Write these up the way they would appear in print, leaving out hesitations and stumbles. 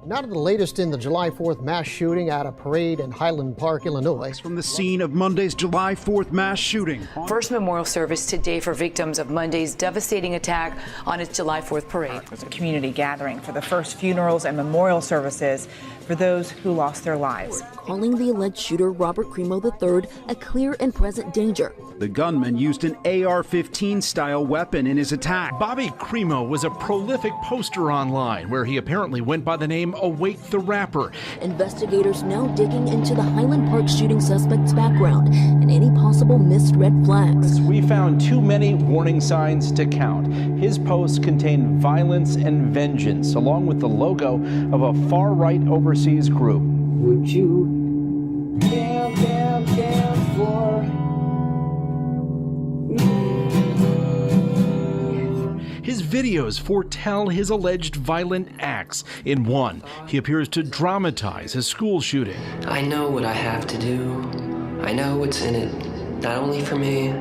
Now to the latest in the July 4th mass shooting at a parade in Highland Park, Illinois. From the scene of Monday's July 4th mass shooting. First memorial service today for victims of Monday's devastating attack on its July 4th parade. It was a community gathering for the first funerals and memorial services for those who lost their lives. Calling the alleged shooter, Robert Crimo III, a clear and present danger. The gunman used an AR-15 style weapon in his attack. Bobby Crimo was a prolific poster online where he apparently went by the name Awake the Rapper. Investigators now digging into the Highland Park shooting suspect's background and any possible missed red flags. We found too many warning signs to count. His posts contain violence and vengeance, along with the logo of a far-right overseas group. Would you damn for His videos foretell his alleged violent acts. In one, he appears to dramatize a school shooting. I know what I have to do. I know what's in it, not only for me,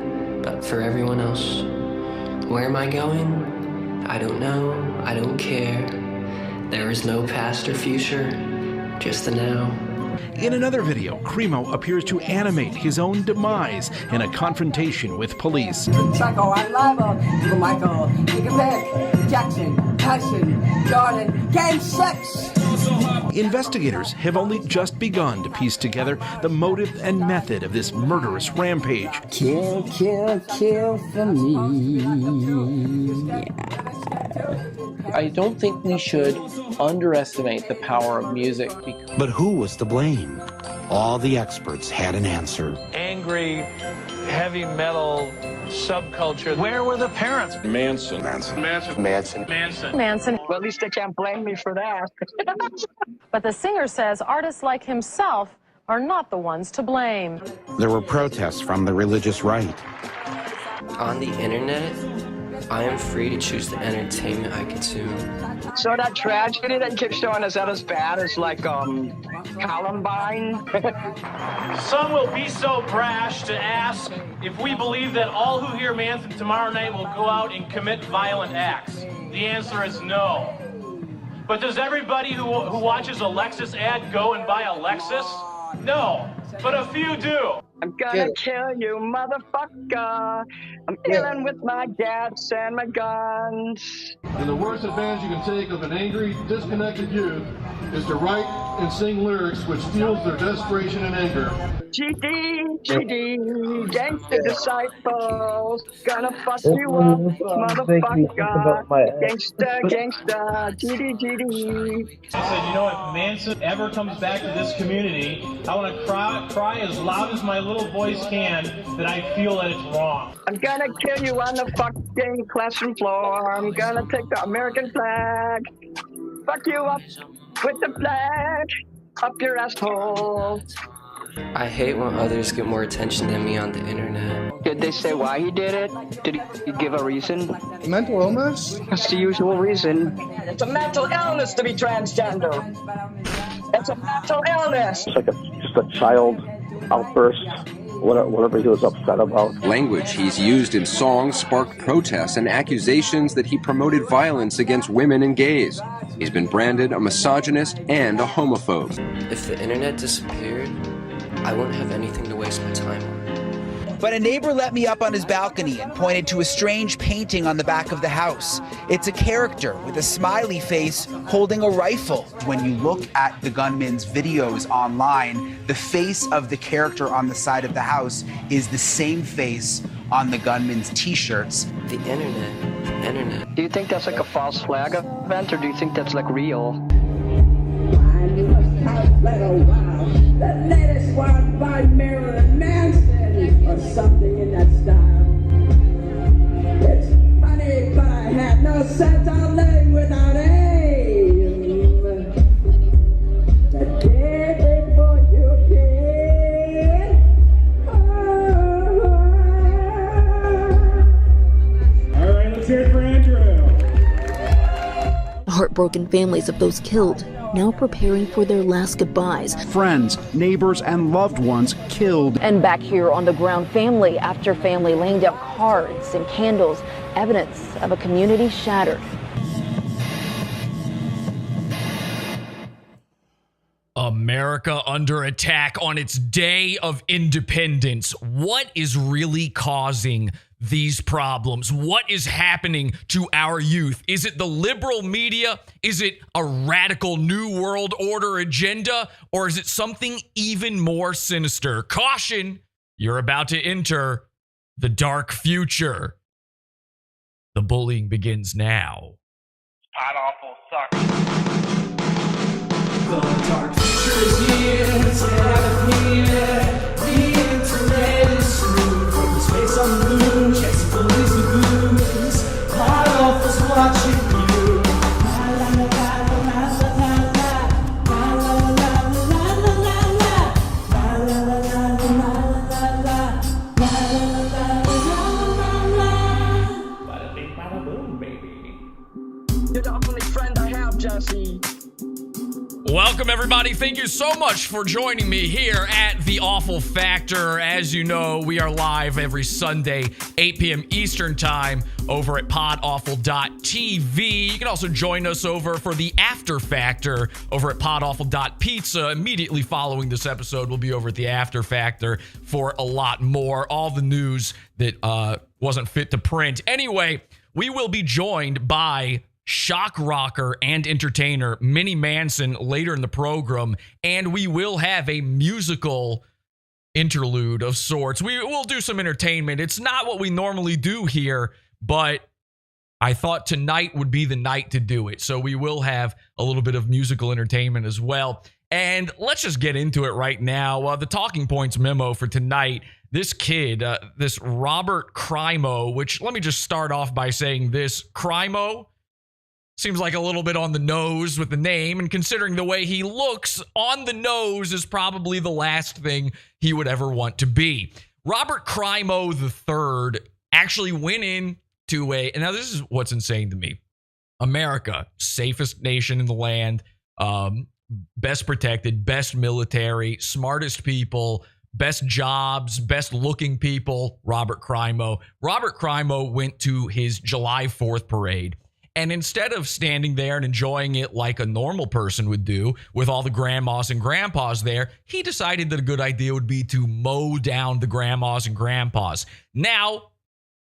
but for everyone else. Where am I going? I don't know. I don't care. There is no past or future, just the now. In another video, Crimo appears to animate his own demise in a confrontation with police. Psycho, I'm liable. Michael, you can pick. Jackson, Tyson, Jordan, Game 6. Investigators have only just begun to piece together the motive and method of this murderous rampage. Kill, kill, kill for me. I don't think we should underestimate the power of music. But who was to blame? All the experts had an answer. Angry, heavy metal subculture. Where were the parents? Manson. Well, at least they can't blame me for that. But the singer says artists like himself are not the ones to blame. There were protests from the religious right. On the internet, I am free to choose the entertainment I consume. So that tragedy that keeps showing, is that as bad as like Columbine? Some will be so brash to ask if we believe that all who hear Manson tomorrow night will go out and commit violent acts. The answer is no. But does everybody who watches a Lexus ad go and buy a Lexus? No, but a few do. I'm gonna kill you, motherfucker. I'm dealing with my gas and my guns. And the worst advantage you can take of an angry, disconnected youth is to write and sing lyrics which fuels their desperation and anger. GD, gangster disciples, gonna fuck you up, motherfucker. Gangsta, GD. I said, you know, if Manson ever comes back to this community, I want to cry as loud as my little voice can that I feel that it's wrong. I'm gonna kill you on the fucking classroom floor. I'm gonna take the American flag, fuck you up with the flag up your asshole. I hate when others get more attention than me on the internet. Did they say why he did it? Did he give a reason? Mental illness? That's the usual reason. It's a mental illness to be transgender. It's a mental illness. It's like just a child outburst. Whatever he was upset about. Language he's used in songs sparked protests and accusations that he promoted violence against women and gays. He's been branded a misogynist and a homophobe. If the internet disappeared, I wouldn't have anything to waste my time on. But a neighbor let me up on his balcony and pointed to a strange painting on the back of the house. It's a character with a smiley face holding a rifle. When you look at the gunman's videos online, the face of the character on the side of the house is the same face on the gunman's t-shirts. The internet. Do you think that's like a false flag event, or do you think that's like real? The latest one by Marilyn Manson, or something in that style. It's funny, but I had no sense of living without aim. The day before you came. All right, let's hear it for Andrew. Heartbroken families of those killed now preparing for their last goodbyes. Friends, neighbors, and loved ones killed. And back here on the ground, family after family laying down cards and candles, evidence of a community shattered. America under attack on its day of independence. What is really causing these problems? What is happening to our youth? Is it the liberal media? Is it a radical new world order agenda? Or is it something even more sinister? Caution, you're about to enter the dark future. The bullying begins now. Pod awful sucks. The dark future is here, it's here. The internet is screwed. From the space on the moon, chasing bullies with goons. Pod awful's watching you. La la la la la la la la la la la la la la la. Bada bing, bada boom, baby. You're the only friend I have, Jesse. Welcome, everybody. Thank you so much for joining me here at The Awful Factor. As you know, we are live every Sunday, 8 p.m. Eastern Time over at podawful.tv. You can also join us over for the After Factor over at podawful.pizza. Immediately following this episode, we'll be over at the After Factor for a lot more. All the news that wasn't fit to print. Anyway, we will be joined by shock rocker and entertainer Mini Manson later in the program, and we will have a musical interlude of sorts. We will do some entertainment. It's not what we normally do here, but I thought tonight would be the night to do it. So we will have a little bit of musical entertainment as well. And let's just get into it right now. The talking points memo for tonight. This kid, this Robert Crimo, which let me just start off by saying this. Crimo seems like a little bit on the nose with the name, and considering the way he looks, on the nose is probably the last thing he would ever want to be. Robert Crimo III actually went into and now this is what's insane to me. America, safest nation in the land, best protected, best military, smartest people, best jobs, best looking people, Robert Crimo. Robert Crimo went to his July 4th parade. And instead of standing there and enjoying it like a normal person would do with all the grandmas and grandpas there, he decided that a good idea would be to mow down the grandmas and grandpas. Now,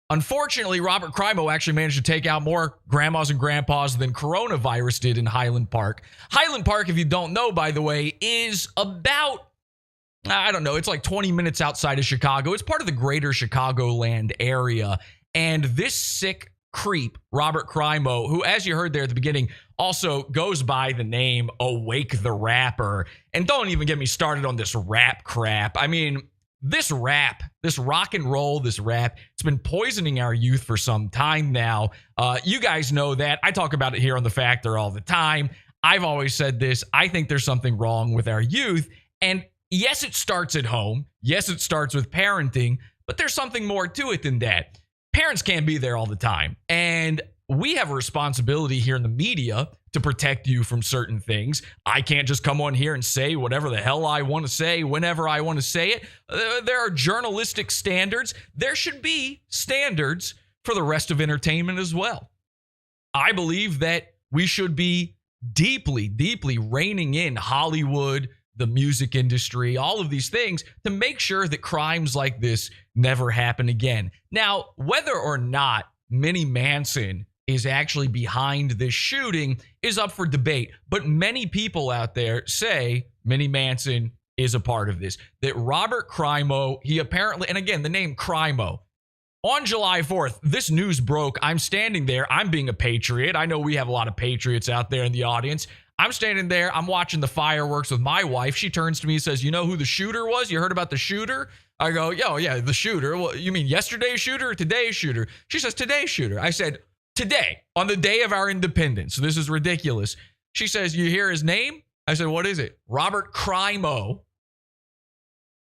unfortunately, Robert Crimo actually managed to take out more grandmas and grandpas than coronavirus did in Highland Park. Highland Park, if you don't know, by the way, is about, I don't know, it's like 20 minutes outside of Chicago. It's part of the greater Chicagoland area. And this sick creep, Robert Crimo, who, as you heard there at the beginning, also goes by the name Awake the Rapper. And don't even get me started on this rap crap. I mean, this rap, this rock and roll, this rap, it's been poisoning our youth for some time now. You guys know that. I talk about it here on The Factor all the time. I've always said this. I think there's something wrong with our youth. And yes, it starts at home. Yes, it starts with parenting, but there's something more to it than that. Parents can't be there all the time. And we have a responsibility here in the media to protect you from certain things. I can't just come on here and say whatever the hell I want to say whenever I want to say it. There are journalistic standards. There should be standards for the rest of entertainment as well. I believe that we should be deeply, deeply reining in Hollywood, the music industry, all of these things to make sure that crimes like this never happen again. Now, whether or not Mini Manson is actually behind this shooting is up for debate, but many people out there say Mini Manson is a part of this. That Robert Crimo, he apparently, and again, the name Crimo, on July 4th, this news broke. I'm standing there. I'm being a patriot. I know we have a lot of patriots out there in the audience. I'm standing there. I'm watching the fireworks with my wife. She turns to me and says, "You know who the shooter was? You heard about the shooter?" I go, "Yo, yeah, the shooter. Well, you mean yesterday's shooter or today's shooter?" She says, "Today's shooter." I said, "Today, on the day of our independence. This is ridiculous." She says, "You hear his name?" I said, "What is it?" "Robert Crimo."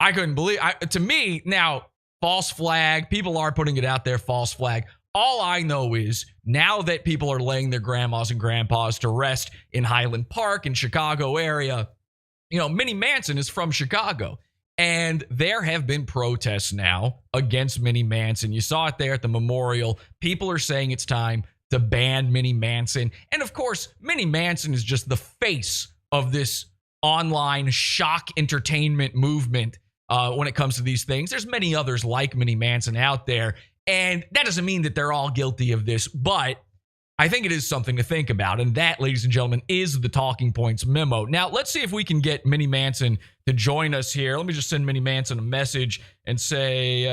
I couldn't believe it. To me, now, false flag. People are putting it out there, false flag. All I know is now that people are laying their grandmas and grandpas to rest in Highland Park in Chicago area, you know, Mini Manson is from Chicago. And there have been protests now against Mini Manson. You saw it there at the memorial. People are saying it's time to ban Mini Manson. And of course, Mini Manson is just the face of this online shock entertainment movement when it comes to these things. There's many others like Mini Manson out there, and that doesn't mean that they're all guilty of this, but I think it is something to think about, and that, ladies and gentlemen, is the Talking Points memo. Now, let's see if we can get Mini Manson to join us here. Let me just send Mini Manson a message and say,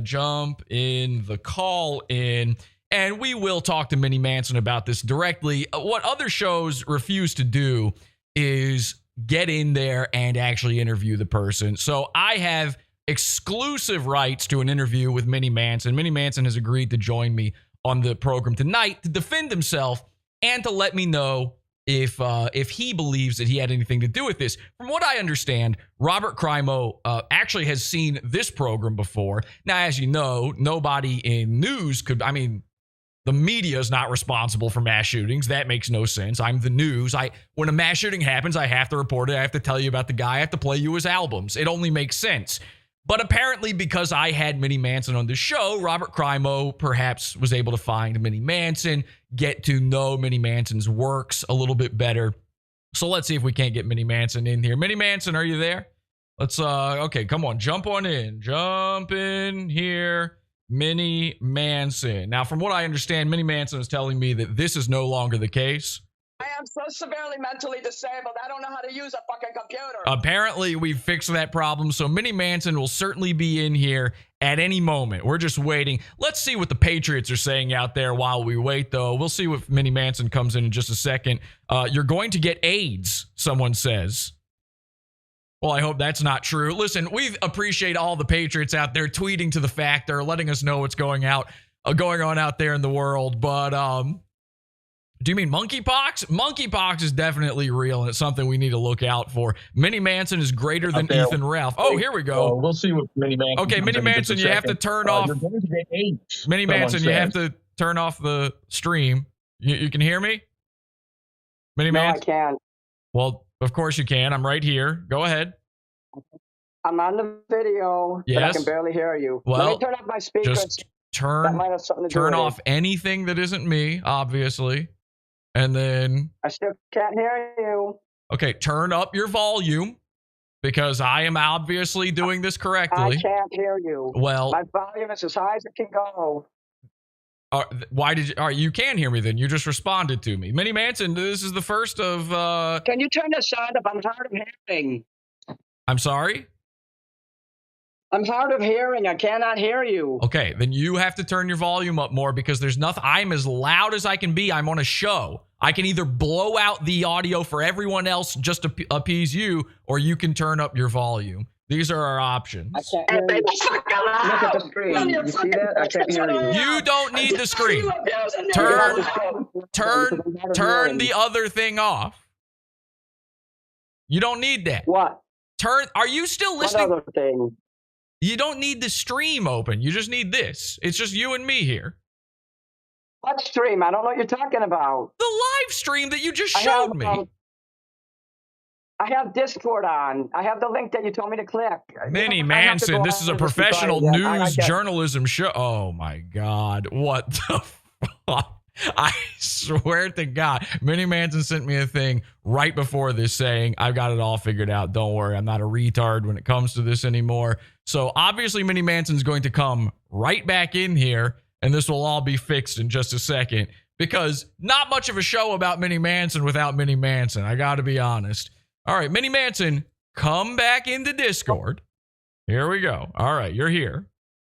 jump in the call in, and we will talk to Mini Manson about this directly. What other shows refuse to do is get in there and actually interview the person. So I have exclusive rights to an interview with Mini Manson. Mini Manson has agreed to join me on the program tonight to defend himself and to let me know if he believes that he had anything to do with this. From what I understand, Robert Crimo actually has seen this program before. Now, as you know, nobody in news could, I mean, the media is not responsible for mass shootings. That makes no sense. I'm the news. When a mass shooting happens, I have to report it. I have to tell you about the guy. I have to play you his albums. It only makes sense. But apparently, because I had Mini Manson on the show, Robert Crimo perhaps was able to find Mini Manson, get to know Mini Manson's works a little bit better. So let's see if we can't get Mini Manson in here. Mini Manson, are you there? Let's, okay, come on, jump on in. Jump in here, Mini Manson. Now, from what I understand, Mini Manson is telling me that this is no longer the case. I am so severely mentally disabled, I don't know how to use a fucking computer. Apparently, we've fixed that problem, so Mini Manson will certainly be in here at any moment. We're just waiting. Let's see what the Patriots are saying out there while we wait, though. We'll see if Mini Manson comes in just a second. You're going to get AIDS, someone says. Well, I hope that's not true. Listen, we appreciate all the Patriots out there tweeting to the Factor, letting us know what's going on out there in the world, but do you mean monkeypox? Monkeypox is definitely real, and it's something we need to look out for. Mini Manson is greater than Ethan Ralph. Oh, here we go. We'll see what Mini Manson. Okay, Mini Manson, you have to turn off. You're going to get AIDS, Mini Manson, you have to turn off the stream. You can hear me? Mini Manson? No, I can't. Well, of course you can. I'm right here. Go ahead. I'm on the video, but I can barely hear you. Well, let me turn off my speakers. Just turn off anything that isn't me, obviously. And then I still can't hear you. Okay, turn up your volume because I am obviously doing this correctly. I can't hear you. Well, my volume is as high as it can go. Why did you? All right, you can hear me then. You just responded to me. Mini Manson, this is the first of. Can you turn the sound up? I'm hard of hearing. I'm sorry? I'm hard of hearing. I cannot hear you. Okay, then you have to turn your volume up more because there's nothing. I'm as loud as I can be. I'm on a show. I can either blow out the audio for everyone else just to appease you, or you can turn up your volume. These are our options. I can't hear you. Look at the screen. You see that? I can't hear you. You don't need the screen. Turn the other thing off. You don't need that. What? Are you still listening? What other thing? You don't need the stream open. You just need this. It's just you and me here. What stream? I don't know what you're talking about. The live stream that you just showed me. I have Discord on. I have the link that you told me to click. Mini Manson, this is a professional news journalism show. Oh my God. What the fuck? I swear to God, Mini Manson sent me a thing right before this saying, I've got it all figured out. Don't worry, I'm not a retard when it comes to this anymore. So obviously Mini Manson's going to come right back in here, and this will all be fixed in just a second, because not much of a show about Mini Manson without Mini Manson. I got to be honest. All right, Mini Manson, come back into Discord. Here we go. All right, you're here.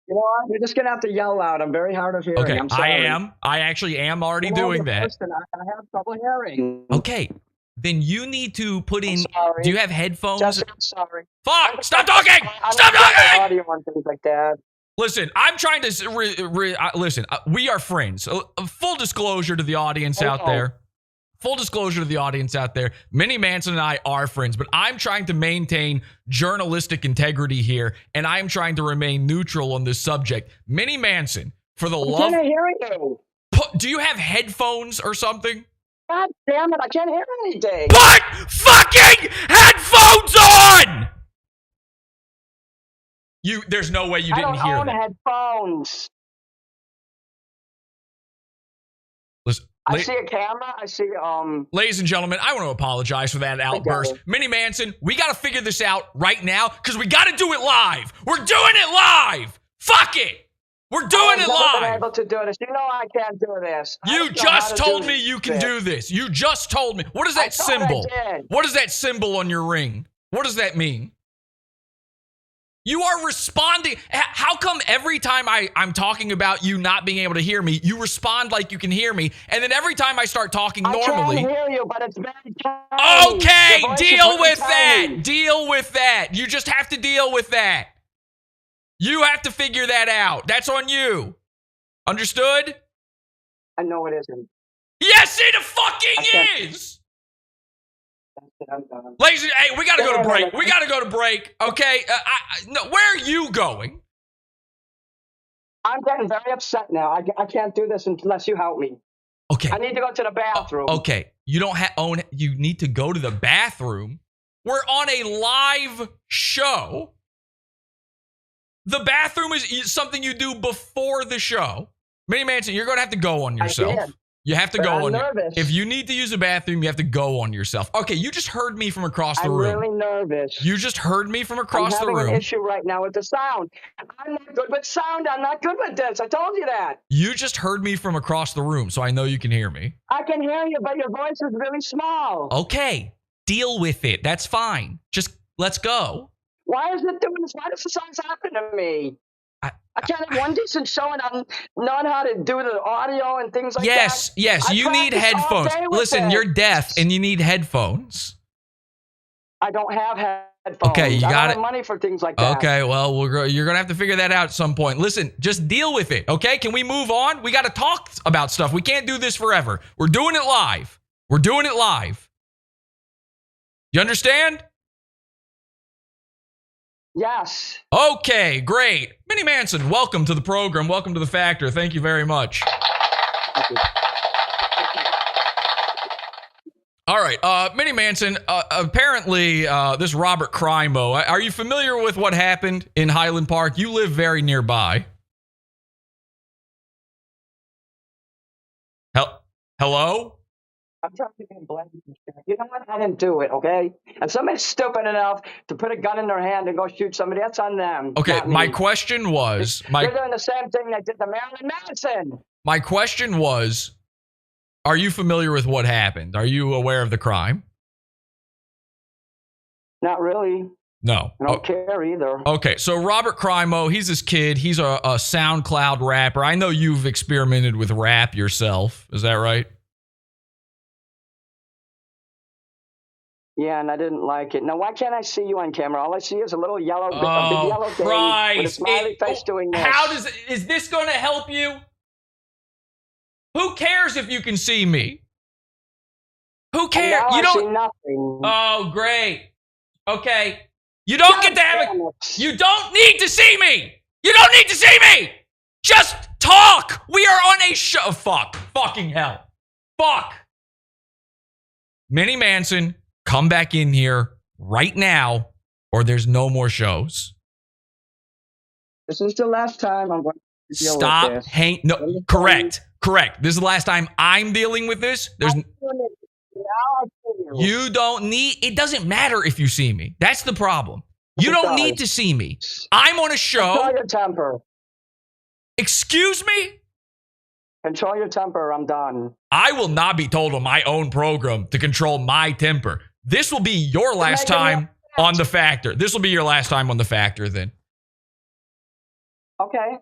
You know what? You're just going to have to yell out. I'm very hard of hearing. Okay, I'm sorry. I actually am already doing that. I have trouble hearing. Okay, then you need to put in. Do you have headphones? I'm sorry. Fuck! Stop talking! Stop talking! Audio on things like that. Listen, I'm trying to listen. We are friends. Full disclosure to the audience out there. Full disclosure to the audience out there. Mini Manson and I are friends, but I'm trying to maintain journalistic integrity here, and I'm trying to remain neutral on this subject. Mini Manson, for the love. I can't hear you. Do you have headphones or something? God damn it! I can't hear anything. Put fucking headphones on! There's no way you didn't hear that. I don't own headphones. Listen, I see a camera. I see Ladies and gentlemen, I want to apologize for that outburst. Mini Manson, we got to figure this out right now because we got to do it live. We're doing it live. Fuck it. We're doing it live. Been able to do this. You know I can't do this. You just told me you can do this. You just told me. What is that symbol? What is that symbol on your ring? What does that mean? You are responding. How come every time I'm talking about you not being able to hear me, you respond like you can hear me, and then every time I start talking normally... I can hear you, but it's very tiny. Okay, deal with that. Deal with that. You just have to deal with that. You have to figure that out. That's on you. Understood? I know it isn't. Yes, it fucking is! Ladies, hey, we gotta go to break. We gotta go to break. Okay, no, where are you going? I'm getting very upset now. I can't do this unless you help me. Okay. I need to go to the bathroom. Okay, you don't own. You need to go to the bathroom. We're on a live show. The bathroom is something you do before the show. Mini Manson, you're gonna have to go on yourself. You have to go on. If you need to use a bathroom, you have to go on yourself. Okay, you just heard me from across the room. I'm really nervous. You just heard me from across the room. I'm having an issue right now with the sound. I'm not good with sound. I'm not good with this. I told you that. You just heard me from across the room, so I know you can hear me. I can hear you, but your voice is really small. Okay, deal with it. That's fine. Just let's go. Why is it doing this? Why does the songs happen to me? I can't have one decent show and I'm not how to do the audio and things like that. Yes, you need headphones. Listen, you're deaf and you need headphones. I don't have headphones. Okay, you got I don't have money for things like that. Okay, well, you're going to have to figure that out at some point. Listen, just deal with it, okay? Can we move on? We got to talk about stuff. We can't do this forever. We're doing it live. We're doing it live. You understand? Yes. Okay, great. Mini Manson, welcome to the program. Welcome to The Factor. Thank you very much. All right, Mini Manson, apparently this Robert Crimo, are you familiar with what happened in Highland Park? You live very nearby. Hello? I'm trying to get blamed. You know what? I didn't do it, okay? And somebody's stupid enough to put a gun in their hand and go shoot somebody, that's on them. Okay, my question was... They're doing the same thing they did to Marilyn Manson. My question was, are you familiar with what happened? Are you aware of the crime? Not really. No. I don't care either. Okay, so Robert Crimo, he's this kid. He's a SoundCloud rapper. I know you've experimented with rap yourself. Is that right? Yeah, and I didn't like it. Now, why can't I see you on camera? All I see is a little yellow, a big yellow thing with a smiley face doing this. Is this going to help you? Who cares if you can see me? Who cares? You don't see nothing. Oh, great. Okay. You don't get to have it. You don't need to see me. You don't need to see me. Just talk. We are on a show. Fuck. Fucking hell. Fuck. Mini Manson. Come back in here right now, or there's no more shows. This is the last time I'm going to deal with this. No, correct. This is the last time I'm dealing with this. You don't need. It doesn't matter if you see me. That's the problem. You don't need to see me. I'm on a show. Control your temper. Excuse me? Control your temper. I'm done. I will not be told on my own program to control my temper. This will be your last time on The Factor. This will be your last time on The Factor then. Okay.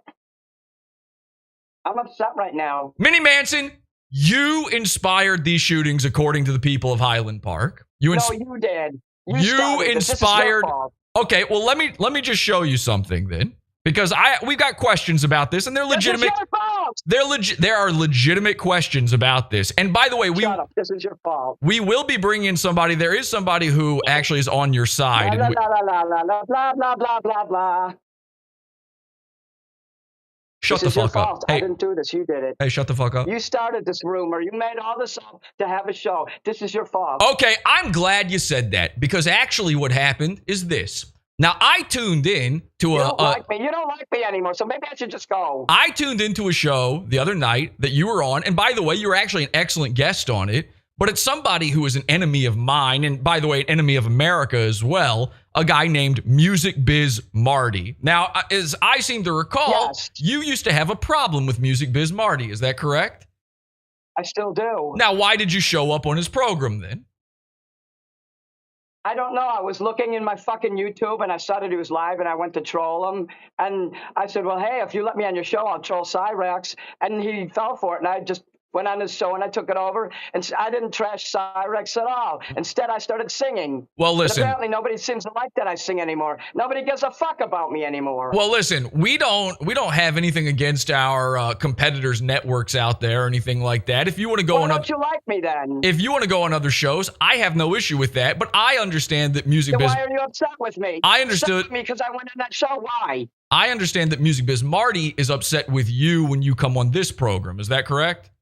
I'm upset right now. Mini Manson, you inspired these shootings according to the people of Highland Park. No, you did. You inspired. Okay, well let me just show you something then. Because we've got questions about this, and they're legitimate. There are legitimate questions about this. And by the way, Shut up. This is your fault. We will be bringing in somebody. There is somebody who actually is on your side. Blah, blah, blah, blah, blah. Shut the fuck up. Hey, I didn't do this. You did it. Hey, shut the fuck up. You started this rumor. You made all this up to have a show. This is your fault. Okay, I'm glad you said that, because actually what happened is this. Now, I tuned in to You don't like me. You don't like me anymore, so maybe I should just go. I tuned into a show the other night that you were on, and by the way, you were actually an excellent guest on it, but it's somebody who is an enemy of mine, and by the way, an enemy of America as well, a guy named Music Biz Marty. Now, as I seem to recall, you used to have a problem with Music Biz Marty. Is that correct? I still do. Now, why did you show up on his program then? I don't know. I was looking in my fucking YouTube and I saw that he was live and I went to troll him. And I said, well, hey, if you let me on your show, I'll troll Cyrex. And he fell for it. And I just went on his show and I took it over. And I didn't trash Cyrex at all. Instead, I started singing. Well, listen. But apparently, nobody seems to like that I sing anymore. Nobody gives a fuck about me anymore. Well, listen, we don't have anything against our competitors' networks out there or anything like that. If you want to go on, don't you like me then? If you want to go on other shows, I have no issue with that. But I understand that Music Biz. Why are you upset with me? I understood me because I went on that show. Why? I understand that Music Biz Marty is upset with you when you come on this program. Is that correct?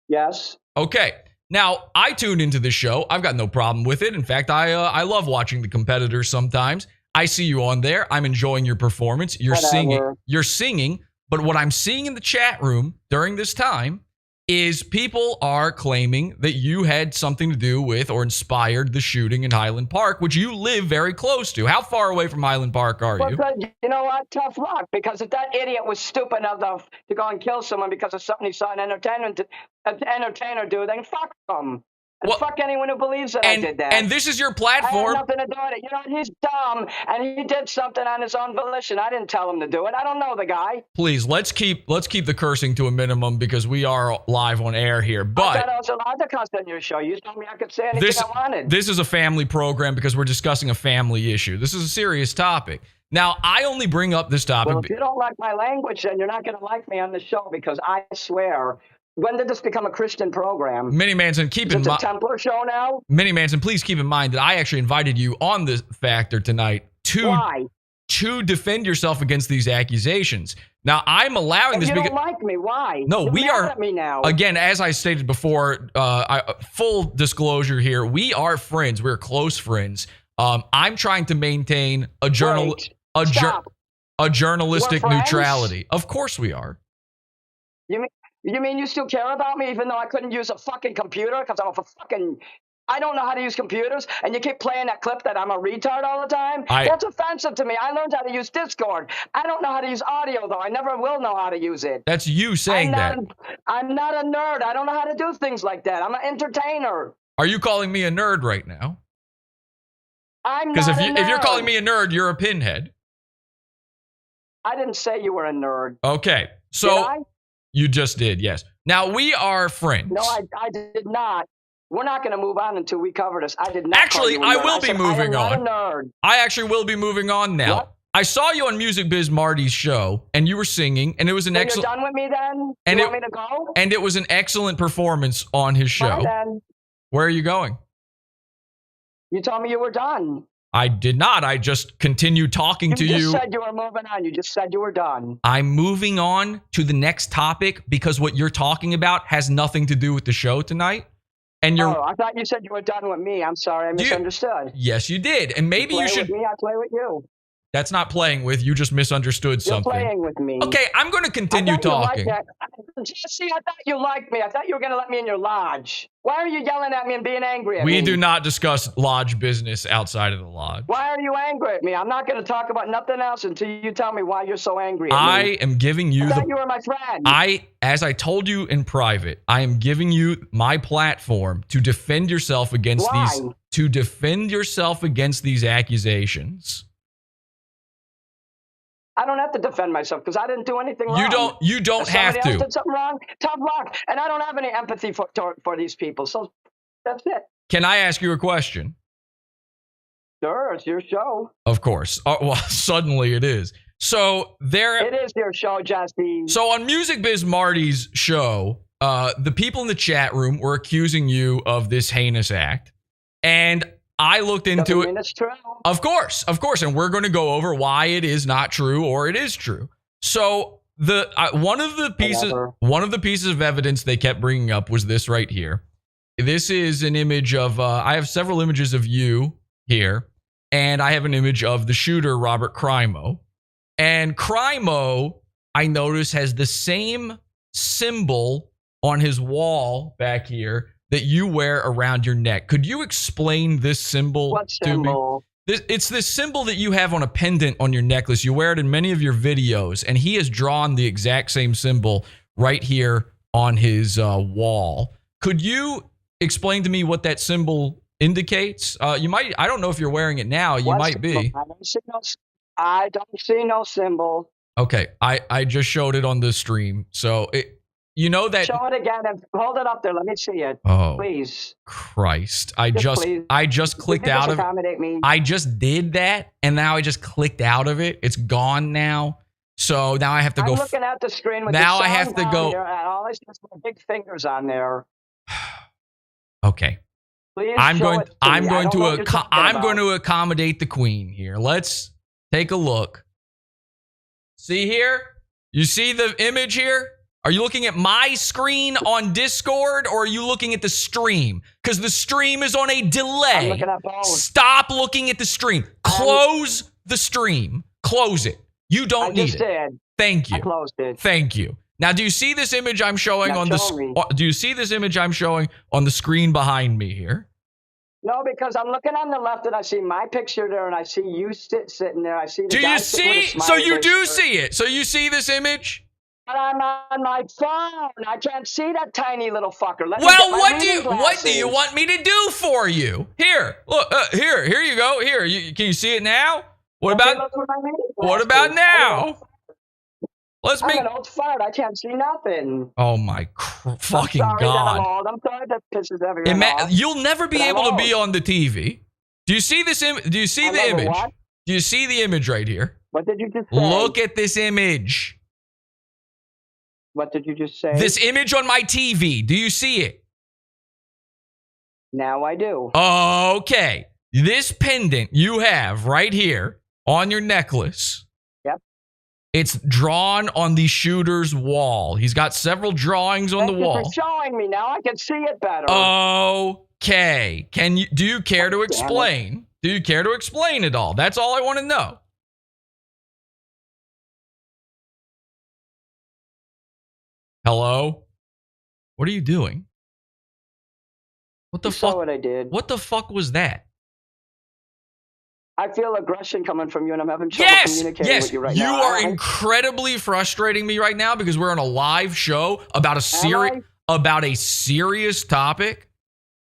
Yes. Okay. Now, I tuned into this show. I've got no problem with it. In fact, I love watching the competitors sometimes. I see you on there. I'm enjoying your performance. You're singing. But what I'm seeing in the chat room during this time is people are claiming that you had something to do with or inspired the shooting in Highland Park, which you live very close to. How far away from Highland Park are you? Well, you know what? Tough luck, because if that idiot was stupid enough to go and kill someone because of something he saw an entertainer do, then fuck him. And fuck anyone who believes that I did that. And this is your platform. I had nothing to do with it. You know, he's dumb, and he did something on his own volition. I didn't tell him to do it. I don't know the guy. Please, let's keep the cursing to a minimum because we are live on air here. But I thought I was allowed to cuss on your show. You told me I could say anything I wanted. This is a family program because we're discussing a family issue. This is a serious topic. Now, I only bring up this topic. Well, if you don't like my language, then you're not going to like me on the show, because I swear. When did this become a Christian program? Mini Manson, keep in mind. It's a Templar show now? Mini Manson, please keep in mind that I actually invited you on the Factor tonight to defend yourself against these accusations. Now, I'm allowing this. You don't like me. Why? No, we are. At me now. Again, as I stated before, full disclosure here, we are friends. We're close friends. I'm trying to maintain a journalistic neutrality. Of course we are. You mean you still care about me even though I couldn't use a fucking computer because I don't know how to use computers, and you keep playing that clip that I'm a retard all the time? That's offensive to me. I learned how to use Discord. I don't know how to use audio, though. I never will know how to use it. That's you saying that. I'm not a nerd. I don't know how to do things like that. I'm an entertainer. Are you calling me a nerd right now? I'm not a nerd. If you're calling me a nerd, you're a pinhead. I didn't say you were a nerd. Okay. So did I? You just did, yes. Now, we are friends. No, I did not. We're not going to move on until we cover this. I did not. Actually, I will be moving on. I'm not a nerd. I actually will be moving on now. What? I saw you on Music Biz Marty's show, and you were singing, and it was an excellent. You're done with me then? You want me to go? And it was an excellent performance on his show. Bye, then. Where are you going? You told me you were done. I did not. I just continued talking to you. You just said you were moving on. You just said you were done. I'm moving on to the next topic because what you're talking about has nothing to do with the show tonight. And you're. Oh, I thought you said you were done with me. I'm sorry. I misunderstood. Yes, you did. And maybe you should. With me, I play with you. That's not playing with. You just misunderstood something. You're playing with me. Okay, I'm going to continue talking. Jesse, I thought you liked me. I thought you were going to let me in your lodge. Why are you yelling at me and being angry at me? We do not discuss lodge business outside of the lodge. Why are you angry at me? I'm not going to talk about nothing else until you tell me why you're so angry at me. I am giving you I thought you were my friend. As I told you in private, I am giving you my platform to defend yourself against these accusations. I don't have to defend myself because I didn't do anything wrong. You don't have to. Somebody else did something wrong. Tough luck. And I don't have any empathy for these people. So that's it. Can I ask you a question? Sure, it's your show. Of course. Well, suddenly it is. So it is your show, Jesse. So on Music Biz Marty's show, the people in the chat room were accusing you of this heinous act. And I looked into it. It's true. Of course, and we're going to go over why it is not true or it is true. So one of the pieces of evidence they kept bringing up was this right here. This is an image of I have several images of you here, and I have an image of the shooter, Robert Crimo. And Crimo, I notice, has the same symbol on his wall back here that you wear around your neck. Could you explain this symbol to me? It's this symbol that you have on a pendant on your necklace. You wear it in many of your videos, and he has drawn the exact same symbol right here on his wall. Could you explain to me what that symbol indicates? You might. I don't know if you're wearing it now. You might be. I don't see no symbol. Okay, I just showed it on the stream. So you know that. Show it again and hold it up there. Let me see it. Oh, please. Christ! I just clicked out of it. I just did that, and now I just clicked out of it. It's gone now. So now I have to go. I'm looking at the screen with now the I have to go. Here, and all I see is my big fingers on there. Okay. Please I'm going to to accommodate the queen here. Let's take a look. See here? You see the image here? Are you looking at my screen on Discord, or are you looking at the stream? Because the stream is on a delay. I'm looking at both. Stop looking at the stream. Close the stream. Close it. You don't need it. Did. Thank you. I closed it. Thank you. Now, do you see this image I'm showing on the? Do you see this image I'm showing on the screen behind me here? No, because I'm looking on the left and I see my picture there, and I see you sitting there. I see. The do you see? So you do see it. So you see this image? But I'm on my phone. I can't see that tiny little fucker. Well, what do you want me to do for you? Here, look. Here you go. Here, can you see it now? What about now? I'm an old fart. I can't see nothing. Oh my fucking God! I'm old. I'm sorry that pisses everyone off. You'll never be able to be on the TV. Do you see this image? Do you see the image? What? Do you see the image right here? What did you just say? Look at this image. What did you just say? This image on my TV. Do you see it? Now I do. Okay. This pendant you have right here on your necklace. Yep. It's drawn on the shooter's wall. He's got several drawings on the wall. Thank you for showing me. Now I can see it better. Okay. Do you care to explain? Do you care to explain it all? That's all I want to know. Hello? What are you doing? What the fuck? Saw what I did. What the fuck was that? I feel aggression coming from you, and I'm having trouble communicating with you right now. You are incredibly frustrating me right now because we're on a live show about a serious topic,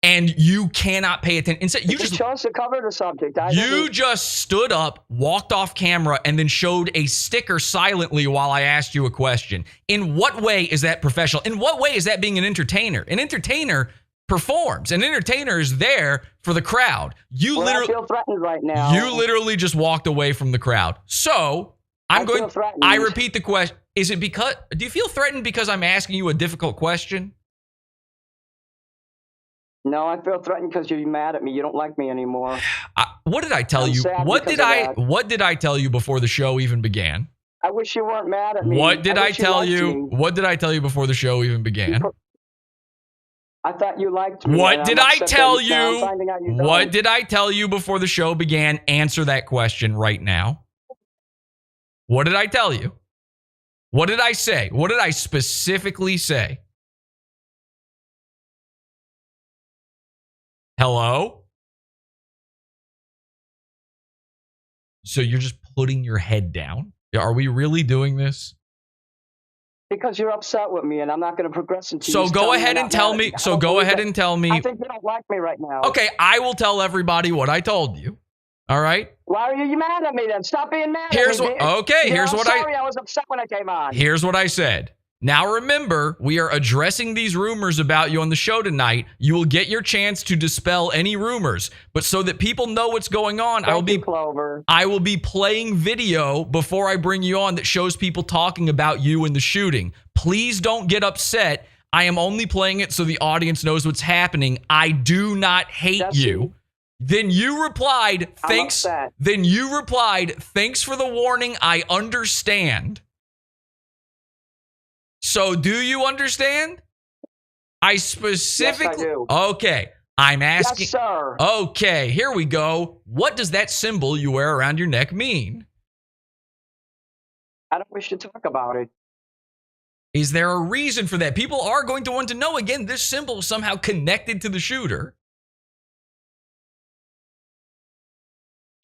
and you cannot pay attention. Instead, you just chose to cover the subject. You just stood up, walked off camera, and then showed a sticker silently while I asked you a question. In what way is that professional? In what way is that being an entertainer? An entertainer performs. An entertainer is there for the crowd. I feel threatened right now. You literally just walked away from the crowd. So I repeat the question. Is it because, do you feel threatened because I'm asking you a difficult question? No, I feel threatened because you're mad at me. You don't like me anymore. What did I tell you? What did I tell you before the show even began? I wish you weren't mad at me. What did I tell you? What did I tell you before the show even began? I thought you liked me. What did I tell you? What did I tell you before the show began? Answer that question right now. What did I tell you? What did I say? What did I specifically say? Hello? So you're just putting your head down? Are we really doing this? Because you're upset with me, and I'm not going to progress until So go ahead and tell me. So go ahead and tell me. I think you don't like me right now. Okay, I will tell everybody what I told you. All right? Why are you mad at me then? Stop being mad at me. Here's what I was upset when I came on. Here's what I said. Now remember, we are addressing these rumors about you on the show tonight. You will get your chance to dispel any rumors, but so that people know what's going on, I will be playing video before I bring you on that shows people talking about you and the shooting. Please don't get upset. I am only playing it so the audience knows what's happening. I do not hate you. Then you replied, thanks. Then you replied, thanks for the warning. I understand. So do you understand? I specifically. Yes, I do. Okay. I'm asking. Yes, sir. Okay, here we go. What does that symbol you wear around your neck mean? I don't wish to talk about it. Is there a reason for that? People are going to want to know. Again, this symbol is somehow connected to the shooter.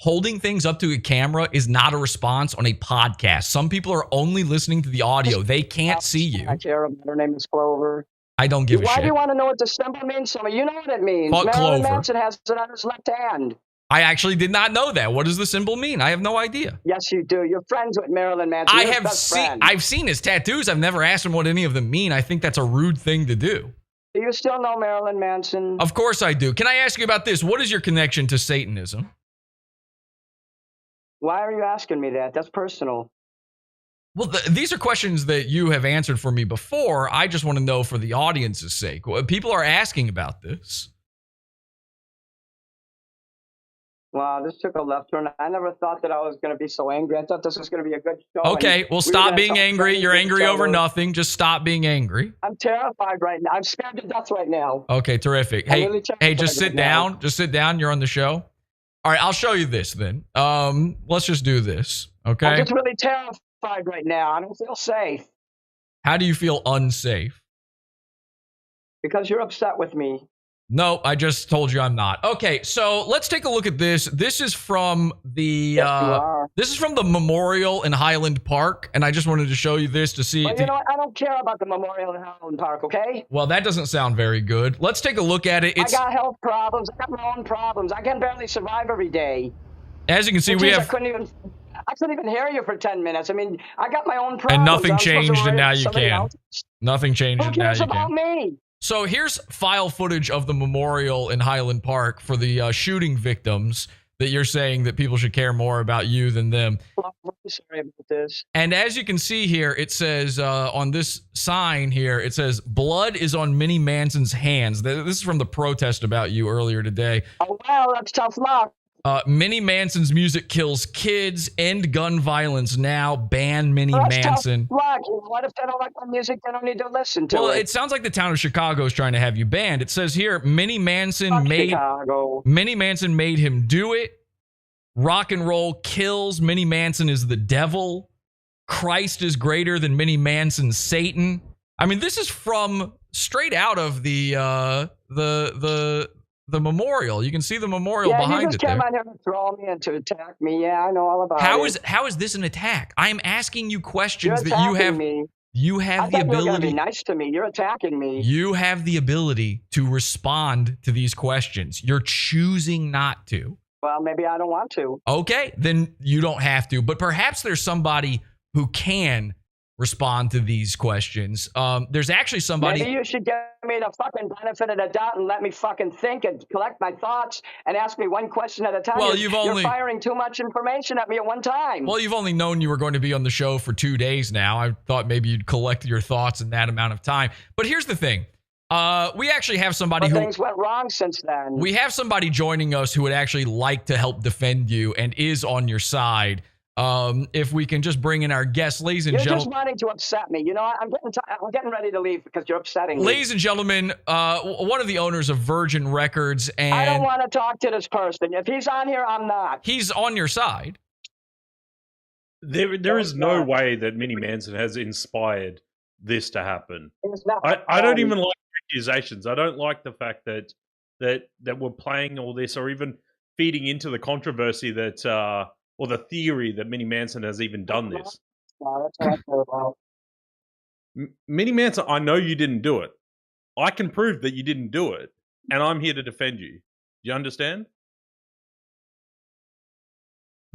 Holding things up to a camera is not a response on a podcast. Some people are only listening to the audio. They can't see you. I care about her name is Clover. I don't give a shit. Why do you want to know what the symbol means? Some of you know what it means. Fuck Marilyn Clover. Manson has it on his left hand. I actually did not know that. What does the symbol mean? I have no idea. Yes, you do. You're friends with Marilyn Manson. You're his best friend. I've seen his tattoos. I've never asked him what any of them mean. I think that's a rude thing to do. Do you still know Marilyn Manson? Of course I do. Can I ask you about this? What is your connection to Satanism? Why are you asking me that? That's personal. Well, these are questions that you have answered for me before. I just want to know for the audience's sake. People are asking about this. Wow, this took a left turn. I never thought that I was going to be so angry. I thought this was going to be a good show. Okay, well, stop being angry. You're angry over nothing. Just stop being angry. I'm terrified right now. I'm scared to death right now. Okay, terrific. Hey, just sit down. Just sit down. You're on the show. All right, I'll show you this then. Let's just do this, okay? I'm just really terrified right now. I don't feel safe. How do you feel unsafe? Because you're upset with me. No, I just told you I'm not. Okay, so let's take a look at this. This is from the this is from the memorial in Highland Park, and I just wanted to show you this to see. Well, you know what? I don't care about the memorial in Highland Park, okay? Well, that doesn't sound very good. Let's take a look at it. I got health problems. I got my own problems. I can barely survive every day. As you can see, we have. I couldn't even hear you for 10 minutes. I mean, I got my own problems. And nothing changed, and now you can. Else. Nothing changed, and now you can. Who cares about me? So here's file footage of the memorial in Highland Park for the shooting victims that you're saying that people should care more about you than them. I'm sorry about this. And as you can see here, it says on this sign here, it says, blood is on Mini Manson's hands. This is from the protest about you earlier today. Oh, wow, that's tough luck. Mini Manson's music kills kids. End gun violence now. Ban Mini Manson. What if they don't like my music? They don't need to listen to it. Well, it sounds like the town of Chicago is trying to have you banned. It says here, Mini Manson made him do it. Rock and roll kills. Mini Manson is the devil. Christ is greater than Mini Manson's Satan. I mean, this is from straight out of the memorial. You can see the memorial behind it. You just came out here to throw me and to attack me. Yeah, I know all about it. How is this an attack? I am asking you questions that you have. Me. You have the ability. You're be nice to me. You're attacking me. You have the ability to respond to these questions. You're choosing not to. Well, maybe I don't want to. Okay, then you don't have to. But perhaps there's somebody who can respond to these questions. There's actually somebody. Maybe you should give me the fucking benefit of the doubt and let me fucking think and collect my thoughts and ask me one question at a time. Well, you're firing too much information at me at one time. Well, you've only known you were going to be on the show for 2 days now. I thought maybe you'd collect your thoughts in that amount of time. But here's the thing. We actually have somebody who things went wrong since then. We have somebody joining us who would actually like to help defend you and is on your side. If we can just bring in our guests, ladies and gentlemen. You're just wanting to upset me. You know, I'm getting ready to leave because you're upsetting me. Ladies and gentlemen, one of the owners of Virgin Records, and I don't want to talk to this person. If he's on here, I'm not. He's on your side. There is no way that Mini Manson has inspired this to happen. I don't even like accusations. I don't like the fact that we're playing all this or even feeding into the controversy that or the theory that Mini Manson has even done this. No, that's what I care about. Mini Manson, I know you didn't do it. I can prove that you didn't do it, and I'm here to defend you. Do you understand?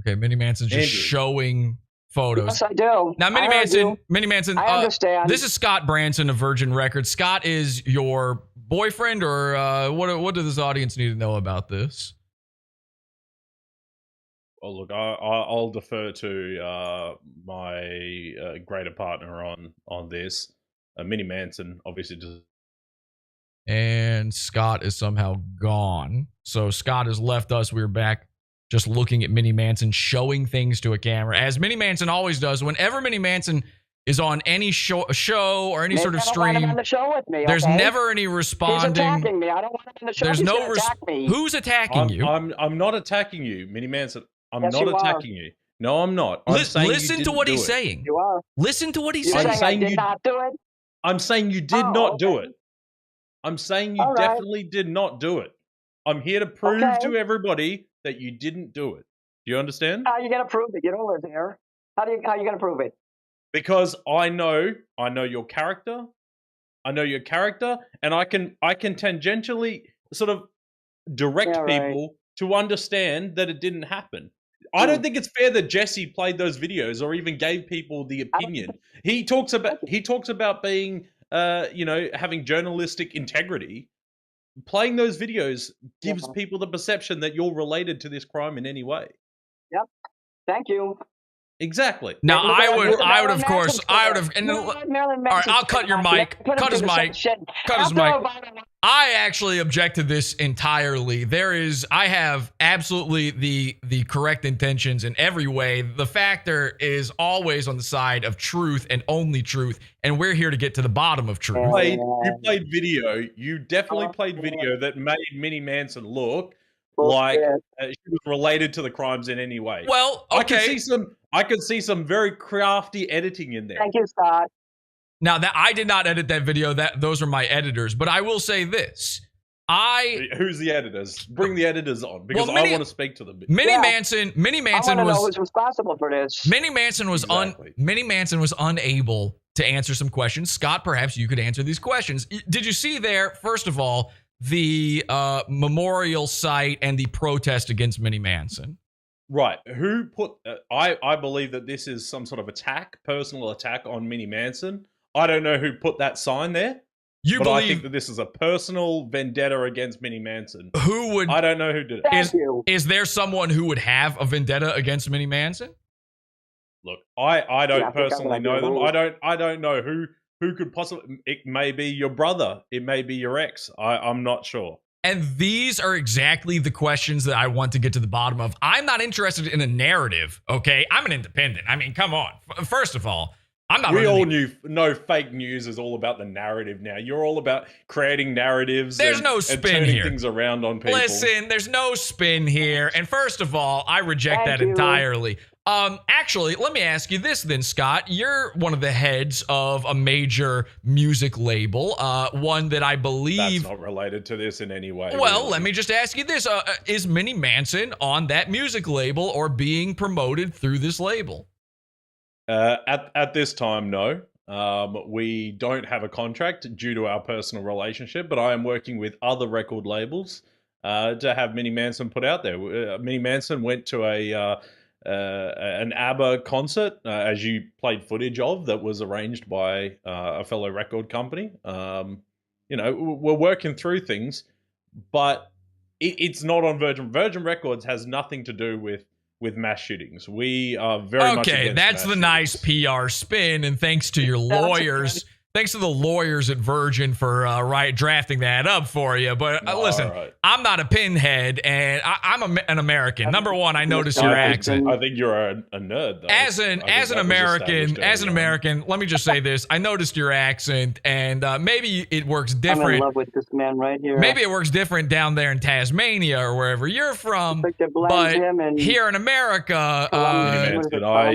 Okay, Mini Manson's just showing photos. Yes, I do. Now, Mini Manson, I understand. This is Scott Branson of Virgin Records. Scott is your boyfriend, or what does this audience need to know about this? Well, look, I'll defer to my greater partner on this. Mini Manson, obviously, just. And Scott is somehow gone. So Scott has left us. We're back just looking at Mini Manson showing things to a camera, as Mini Manson always does. Whenever Mini Manson is on any show or any sort of I don't want him stream, on the show with me, there's okay? never any He's responding. attacking me. I don't want him on the show. There's He's no gonna attack me. Who's attacking you? I'm not attacking you, Mini Manson. I'm Yes, not you are. attacking you. No, I'm not. I'm saying you Listen to didn't what do he's it. saying. You are. Listen to what he's You're saying. saying I did not do it? I'm saying you did not do it. I'm saying you All right. definitely did not do it. I'm here to prove to everybody that you didn't do it. Do you understand? How are you going to prove it? You don't live here. How are you going to prove it? Because I know your character. I know your character, and I can tangentially sort of direct people to understand that it didn't happen. I don't think it's fair that Jesse played those videos or even gave people the opinion. He talks about being having journalistic integrity. Playing those videos gives people the perception that you're related to this crime in any way. Yep. Thank you. Exactly. Now, I would have, and all right, I'll cut your mic. Cut his mic. Cut his mic. I actually object to this entirely. I have absolutely the correct intentions in every way. The factor is always on the side of truth and only truth, and we're here to get to the bottom of truth. You played video. You definitely played video that made Mini Manson look like she was related to the crimes in any way. Well, okay. I could see some very crafty editing in there. Thank you, Scott. Now that I did not edit that video, those are my editors. But I will say this: who's the editors? Bring the editors on because I want to speak to them. Mini Manson I want to know who's responsible for this. Mini Manson was unable to answer some questions. Scott, perhaps you could answer these questions. Did you see there? First of all, the memorial site and the protest against Mini Manson. Right. Who put... I believe that this is some sort of personal attack on Mini Manson. I don't know who put that sign there. I think that this is a personal vendetta against Mini Manson. Who would... I don't know who did it. Is there someone who would have a vendetta against Mini Manson? Look, I don't personally know them. I don't know who could possibly... It may be your brother. It may be your ex. I'm not sure. And these are exactly the questions that I want to get to the bottom of. I'm not interested in a narrative, okay? I'm an independent. I mean, come on. First of all, I'm not... We all know fake news is all about the narrative now. You're all about creating narratives There's no spin and turning here. things around on people. Listen, there's no spin here. And first of all, I reject that entirely. Actually, let me ask you this then, Scott. You're one of the heads of a major music label, one that I believe... That's not related to this in any way. Well, really. let me just ask you this. Is Mini Manson on that music label or being promoted through this label? At this time, no. We don't have a contract due to our personal relationship, but I am working with other record labels to have Mini Manson put out there. Mini Manson went to an ABBA concert, as you played footage of, that was arranged by a fellow record company. We're working through things, but it's not on Virgin. Virgin Records has nothing to do with mass shootings. We are very much against that's the nice PR spin, and thanks to your lawyers. Thanks to the lawyers at Virgin for drafting that up for you. But listen, I'm not a pinhead, and I'm an American. Number one, I notice your accent. I think you're a nerd, though. As an American, let me just say this: I noticed your accent, and maybe it works different. I'm in love with this man right here. Maybe it works different down there in Tasmania or wherever you're from. But here in America,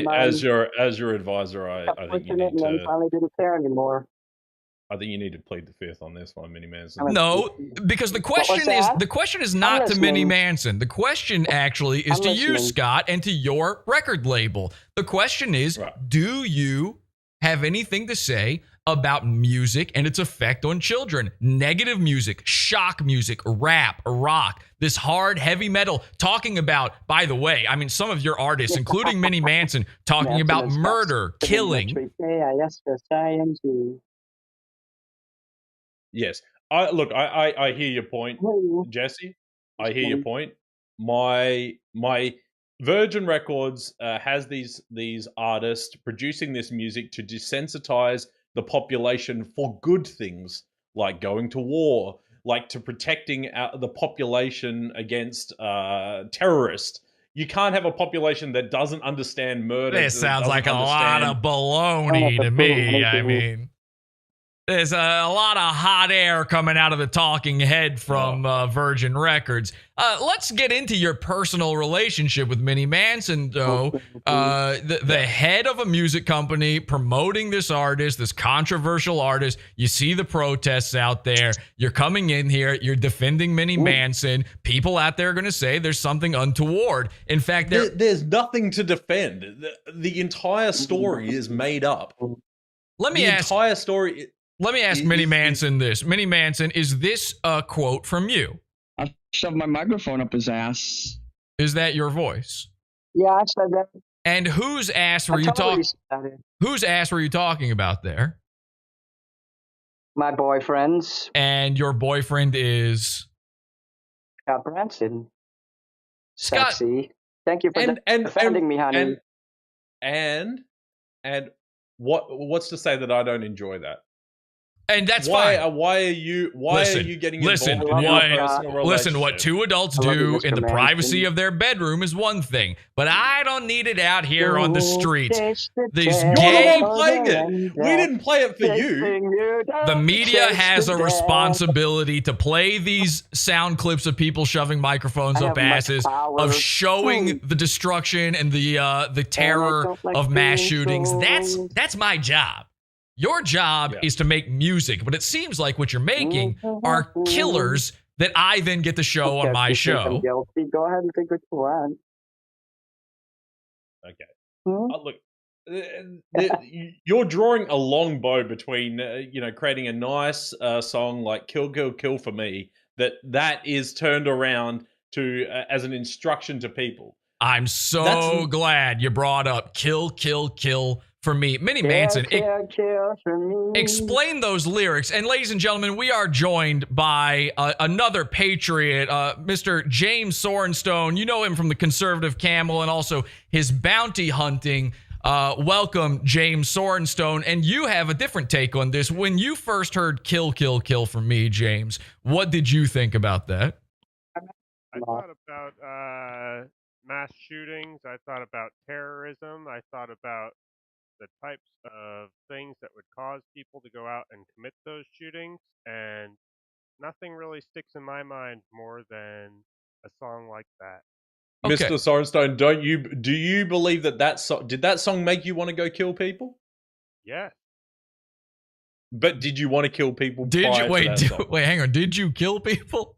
as your advisor, I think you need to. Finally didn't care anymore. I think you need to plead the fifth on this one, Mini Manson. No, because the question is not to Mini Manson. The question actually is to you, Scott, and to your record label. The question is, do you have anything to say about music and its effect on children? Negative music, shock music, rap, rock, this hard, heavy metal, talking about, by the way, I mean, some of your artists, including Mini Manson, talking about murder, killing. Yes. I hear your point, Jesse. I hear your point. My Virgin Records has these artists producing this music to desensitize the population for good things, like going to war, like to protecting the population against terrorists. you can't have a population that doesn't understand murder. This sounds like a lot of baloney to me. I mean, there's a lot of hot air coming out of the talking head from Virgin Records. Let's get into your personal relationship with Mini Manson, though. The head of a music company promoting this artist, this controversial artist. You see the protests out there. You're coming in here. You're defending Mini Manson. People out there are going to say there's something untoward. In fact, there's nothing to defend. The entire story is made up. Let me ask Mini Manson this. Mini Manson, is this a quote from you? I shoved my microphone up his ass. Is that your voice? Yeah, I said that. And whose ass were you talking? Whose ass were you talking about there? My boyfriend's. And your boyfriend is Scott Branson. Scott. Sexy. Thank you for defending me, honey. And what's to say that I don't enjoy that? And that's fine. Why are you getting involved in your personal relationship? Listen, what two adults do in the privacy of their bedroom is one thing, but I don't need it out here on the streets. These gay... You're the one playing it. We didn't play it for you. The media has a responsibility to play these sound clips of people shoving microphones up asses, of showing the destruction and the terror of mass shootings. That's my job. Your job is to make music, but it seems like what you're making are killers that I then get to show on my show. Go ahead and think what you want. Okay. Look, you're drawing a long bow between, creating a nice song like "Kill, Kill, Kill" for me. That is turned around to as an instruction to people. I'm so glad you brought up "Kill, Kill, Kill" for me. Mini Manson, explain those lyrics. And ladies and gentlemen, we are joined by another patriot, Mr. James Soren Stone. You know him from the Conservative Camel and also his bounty hunting. Welcome, James Soren Stone. And you have a different take on this. When you first heard "Kill, Kill, Kill" from me, James, what did you think about that? I thought about mass shootings. I thought about terrorism. I thought about the types of things that would cause people to go out and commit those shootings, and nothing really sticks in my mind more than a song like that. Okay. Mr. Sorenstone, do you believe did that song make you want to go kill people? Yeah. But did you want to kill people? Wait, hang on. Did you kill people?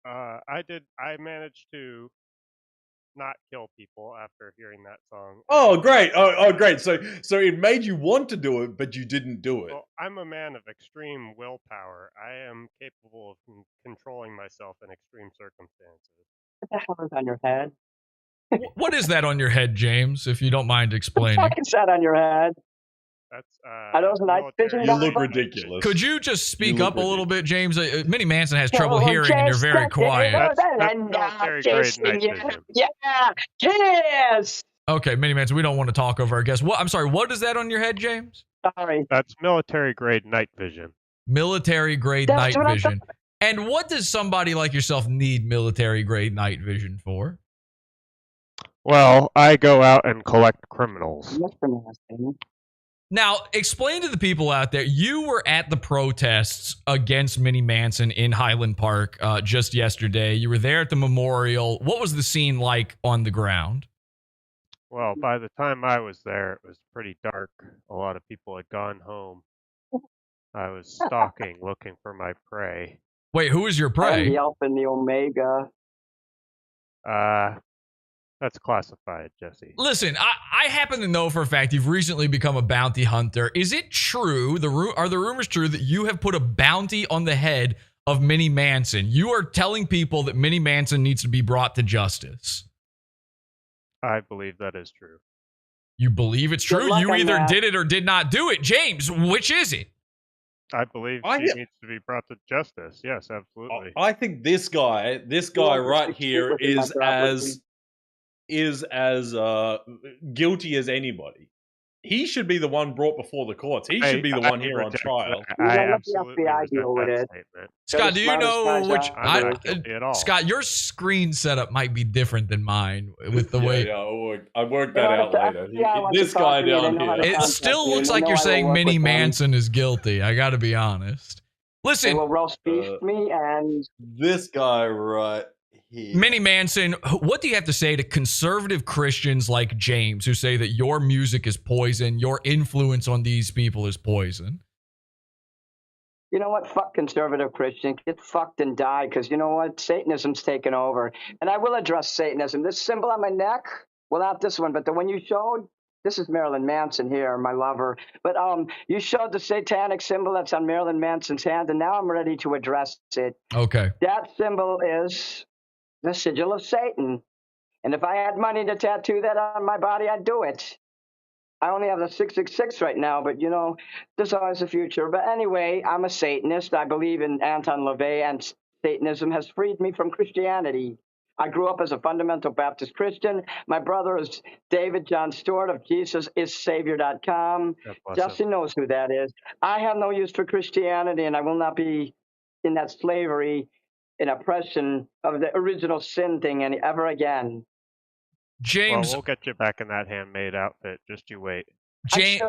I did. I managed to not kill people after hearing that song. Oh, great. Oh, great. So it made you want to do it, but you didn't do it. Well, I'm a man of extreme willpower. I am capable of controlling myself in extreme circumstances. What the hell is on your head? What is that on your head, James, if you don't mind explaining? What the fuck is that on your head? That's, are those night vision? You look ridiculous. Could you just speak up a little bit, James? Mini Manson has trouble hearing, and you're very quiet. That's military grade night vision. Yeah, yes. Okay, Mini Manson, we don't want to talk over our guest. I'm sorry, what is that on your head, James? Sorry. That's military grade night vision. Military grade night vision. And what does somebody like yourself need military grade night vision for? Well, I go out and collect criminals. Now, explain to the people out there, you were at the protests against Mini Manson in Highland Park just yesterday. You were there at the memorial. What was the scene like on the ground? Well, by the time I was there, it was pretty dark. A lot of people had gone home. I was stalking, looking for my prey. Wait, who is your prey? The Alpha and the Omega. That's classified, Jesse. Listen, I happen to know for a fact you've recently become a bounty hunter. Is it true? Are the rumors true that you have put a bounty on the head of Mini Manson? You are telling people that Mini Manson needs to be brought to justice. I believe that is true. You believe it's true? You either did it or did not do it. James, which is it? I believe he needs to be brought to justice. Yes, absolutely. I think this guy right here is as guilty as anybody. he should be the one brought before the courts. He should be the one here on trial. I let the absolutely FBI reject deal with that it. statement. Scott, do you know which? I'm not guilty at all. Scott, your screen setup might be different than mine with the way. Yeah, I worked that out later. This talk guy to me, they down know how here. to It contact still me, looks they like know you're I will saying work Mini with them. Manson is guilty. I got to be honest. They Listen, will roast beef me and this guy right here. Mini Manson, what do you have to say to conservative Christians like James who say that your music is poison, your influence on these people is poison? you know what? Fuck conservative Christian. Get fucked and die, because you know what? Satanism's taken over. And I will address Satanism. This symbol on my neck, well, not this one, but the one you showed, this is Marilyn Manson here, my lover. But you showed the satanic symbol that's on Marilyn Manson's hand, and now I'm ready to address it. Okay. That symbol is the sigil of Satan. And if I had money to tattoo that on my body, I'd do it. I only have the 666 right now, but, you know, there's always a future. But anyway, I'm a Satanist. I believe in Anton LaVey, and Satanism has freed me from Christianity. I grew up as a fundamental Baptist Christian. My brother is David John Stewart of JesusIsSavior.com. Justin knows who that is. I have no use for Christianity, and I will not be in that slavery and oppression of the original sin thing ever again. James, well, we'll get you back in that handmade outfit. Just you wait. James,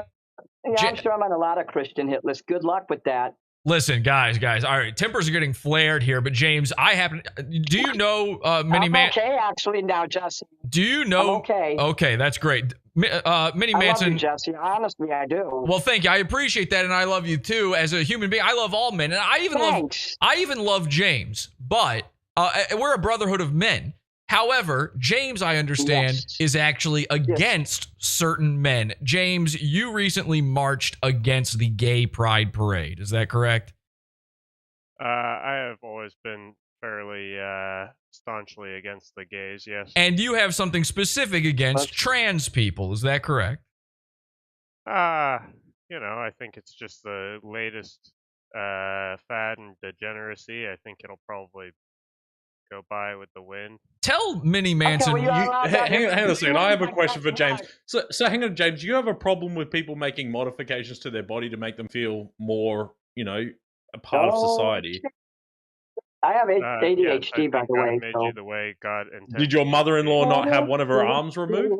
I'm sure I'm on a lot of Christian hit lists. Good luck with that. Listen, guys. All right, tempers are getting flared here, but James, do you know Mini Manson? Okay, actually, now, Jesse. Do you know? I'm okay. Okay, that's great. Mini Manson. I love you, Jesse. Honestly, I do. Well, thank you. I appreciate that, and I love you too as a human being. I love all men, and I even love James. But we're a brotherhood of men. However, James, I understand, is actually against certain men. James, you recently marched against the gay pride parade. Is that correct? I have always been fairly staunchly against the gays, yes. And you have something specific against trans people. Is that correct? You know, I think it's just the latest fad and degeneracy. I think it'll probably go by with the wind. Tell Mini Manson. Hang on a second. I have a question for James. So hang on, James. Do you have a problem with people making modifications to their body to make them feel more, you know, a part of society? I have ADHD, by the way. Made you the way God intended. Did your mother-in-law not have one of her arms removed?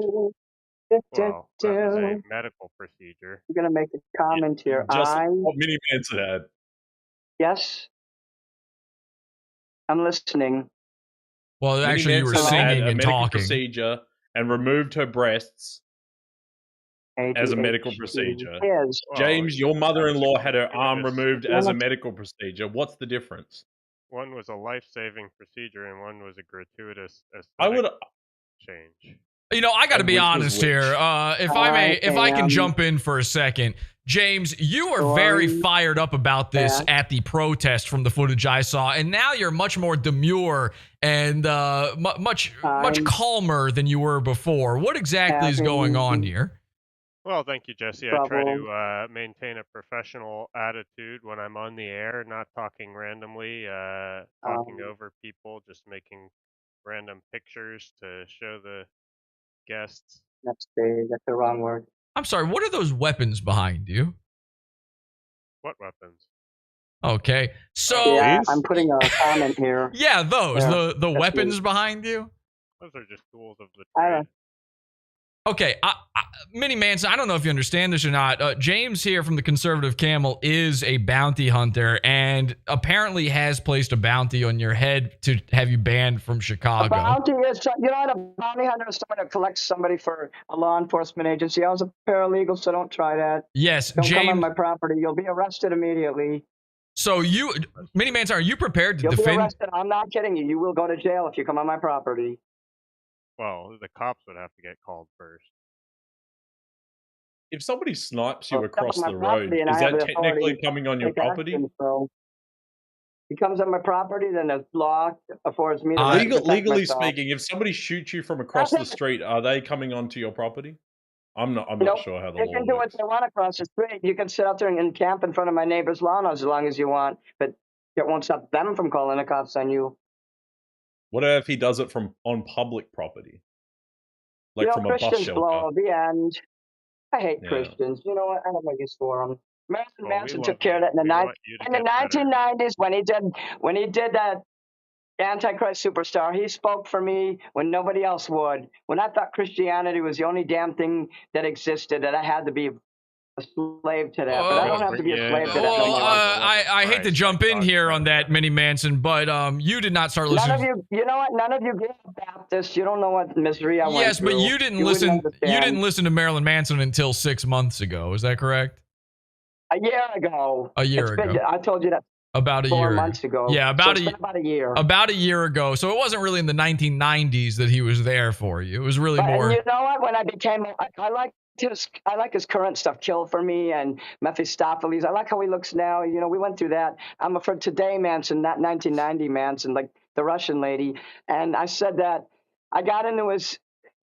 Well, that was a medical procedure. I'm going to make a comment here. Just what Mini Manson had. Yes. I'm listening. Well, Mini actually, you were Manson singing had a and medical talking. procedure and removed her breasts as a medical procedure. James, your mother-in-law had her arm removed as a medical procedure. What's the difference? One was a life-saving procedure, and one was a gratuitous change. You know, I got to be honest here. If I can jump in for a second, James, you were very fired up about this at the protest from the footage I saw, and now you're much more demure and much calmer than you were before. What exactly is going on here? Well, thank you, Jesse. I try to maintain a professional attitude when I'm on the air, not talking randomly, talking over people, just making random pictures to show the guests. That's the wrong word. I'm sorry, what are those weapons behind you? What weapons? Okay, so... Yeah, I'm putting a comment here. Yeah, those, the weapons behind you? Those are just tools of the trade. Okay, Mini Manson, I don't know if you understand this or not. James here from the Conservative Camel is a bounty hunter and apparently has placed a bounty on your head to have you banned from Chicago. A bounty is, you know what, a bounty hunter is someone who collects somebody for a law enforcement agency. I was a paralegal, so don't try that. Yes, don't James. Come on my property. You'll be arrested immediately. So Mini Manson, are you prepared to You'll defend? Be arrested. I'm not kidding you. You will go to jail if you come on my property. Well, the cops would have to get called first. If somebody snipes you across the road, is that technically coming on your property? He comes on my property, then the law affords me to legally speaking, if somebody shoots you from across the street, are they coming onto your property? I'm not sure how the law works. They can do what they want across the street. You can sit out there and camp in front of my neighbor's lawn as long as you want, but it won't stop them from calling the cops on you. What if he does it on public property? Like from a bus shelter? The end. I hate Christians. You know what? I have no use for them. Marilyn Manson took care of that in the 1990s when he did that Antichrist Superstar. He spoke for me when nobody else would. When I thought Christianity was the only damn thing that existed, that I had to be a slave to that. But I don't have to be a slave to that. Well, I hate to jump in here on that, Mini Manson, but you did not start listening. None of you, you know what? None of you get Baptists. You don't know what misery I went through. Yes, but you didn't listen. You didn't listen to Marilyn Manson until 6 months ago. Is that correct? A year ago. A year ago. I told you that. About a year. 4 months ago. Yeah, about a year. About a year ago. So it wasn't really in the 1990s that he was there for you. It was really more. And you know what? When I became, I like his current stuff, Kill for Me and Mephistopheles. I like how he looks now. You know, we went through that. I'm for today Manson, not 1990 Manson, like the Russian lady. And I said that I got into his.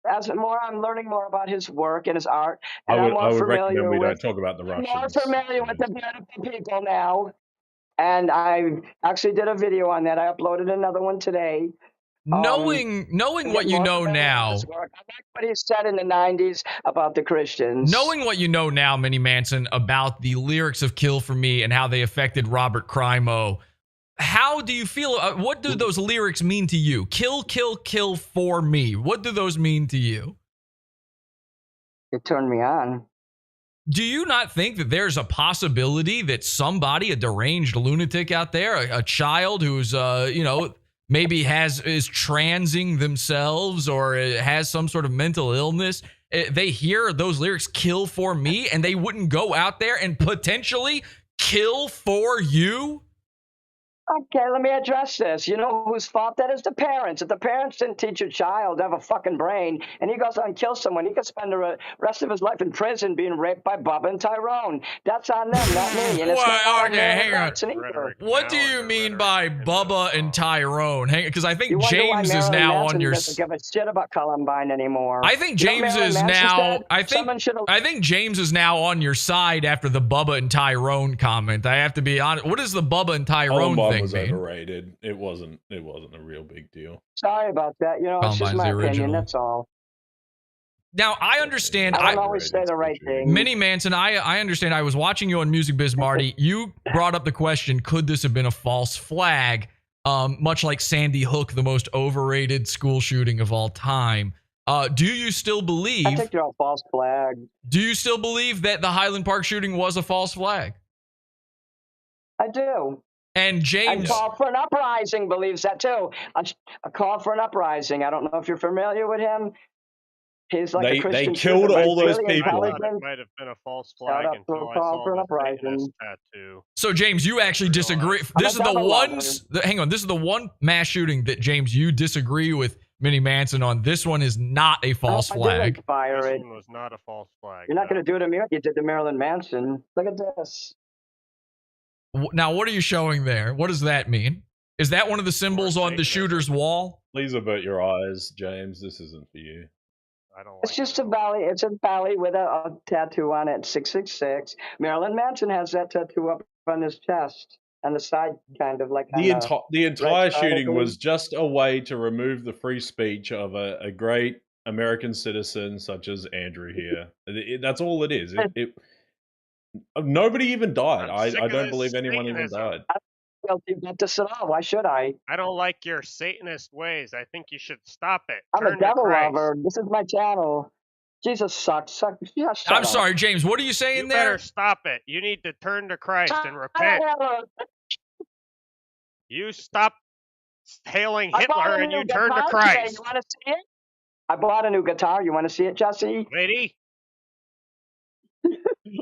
I'm learning more about his work and his art, and I'm more familiar with. Don't talk about the Russians. More familiar with the beautiful people now. And I actually did a video on that. I uploaded another one today. Knowing what you know now. I like what he said in the 90s about the Christians. Knowing what you know now, Mini Manson, about the lyrics of Kill for Me and how they affected Robert Crimo, how do you feel? What do those lyrics mean to you? Kill, kill, kill for me. What do those mean to you? It turned me on. Do you not think that there's a possibility that somebody, a deranged lunatic out there, a child who's, maybe is transing themselves or has some sort of mental illness, they hear those lyrics, kill for me, and they wouldn't go out there and potentially kill for you? Okay, let me address this. You know whose fault that is? The parents. If the parents didn't teach a child to have a fucking brain and he goes out and kills someone, he could spend the rest of his life in prison being raped by Bubba and Tyrone. That's on them, not me. And it's hang on. What do you mean by Bubba and Tyrone? Because I think James is now on your. Doesn't give a shit about Columbine anymore. I think James is now. I think James is now on your side after the Bubba and Tyrone comment. I have to be honest. What is the Bubba and Tyrone thing? Was overrated. It wasn't a real big deal. Sorry about that. You know, it's just my opinion. That's all. Now I understand. I don't always say the right thing. Mini Manson, I understand. I was watching you on Music Biz Marty. You brought up the question: could this have been a false flag? Much like Sandy Hook, the most overrated school shooting of all time. Do you still believe? I think they're all false flags. Do you still believe that the Highland Park shooting was a false flag? I do. And James... And Call for an Uprising believes that too. A Call for an Uprising. I don't know if you're familiar with him. He's like a Christian. They killed all those people. It might have been a false flag until I saw the Satanist tattoo. So James, you actually disagree. This is the ones... Hang on. This is the one mass shooting that, James, you disagree with Mini Manson on. This one is not a false flag. This one was not a false flag. You're not going to do it to me like you did to Marilyn Manson. Look at this. Now, what are you showing there? What does that mean? Is that one of the symbols on the shooter's wall? Please avert your eyes, James. This isn't for you. It's just a belly. It's a belly with a tattoo on it. 666. Marilyn Manson has that tattoo up on his chest on the side, kind of like the entire shooting was just a way to remove the free speech of a great American citizen such as Andrew here. That's all it is. Nobody even died. I don't believe anyone even died. I'm guilty about this at all. Why should I? I don't like your Satanist ways. I think you should stop it. I'm a devil lover. This is my channel. Jesus sucks. Yeah, I'm sorry, James. What are you saying there? You better stop it. You need to turn to Christ and repent. You stop hailing Hitler and you turn to Christ. You want to see it? I bought a new guitar. You want to see it, Jesse? Lady?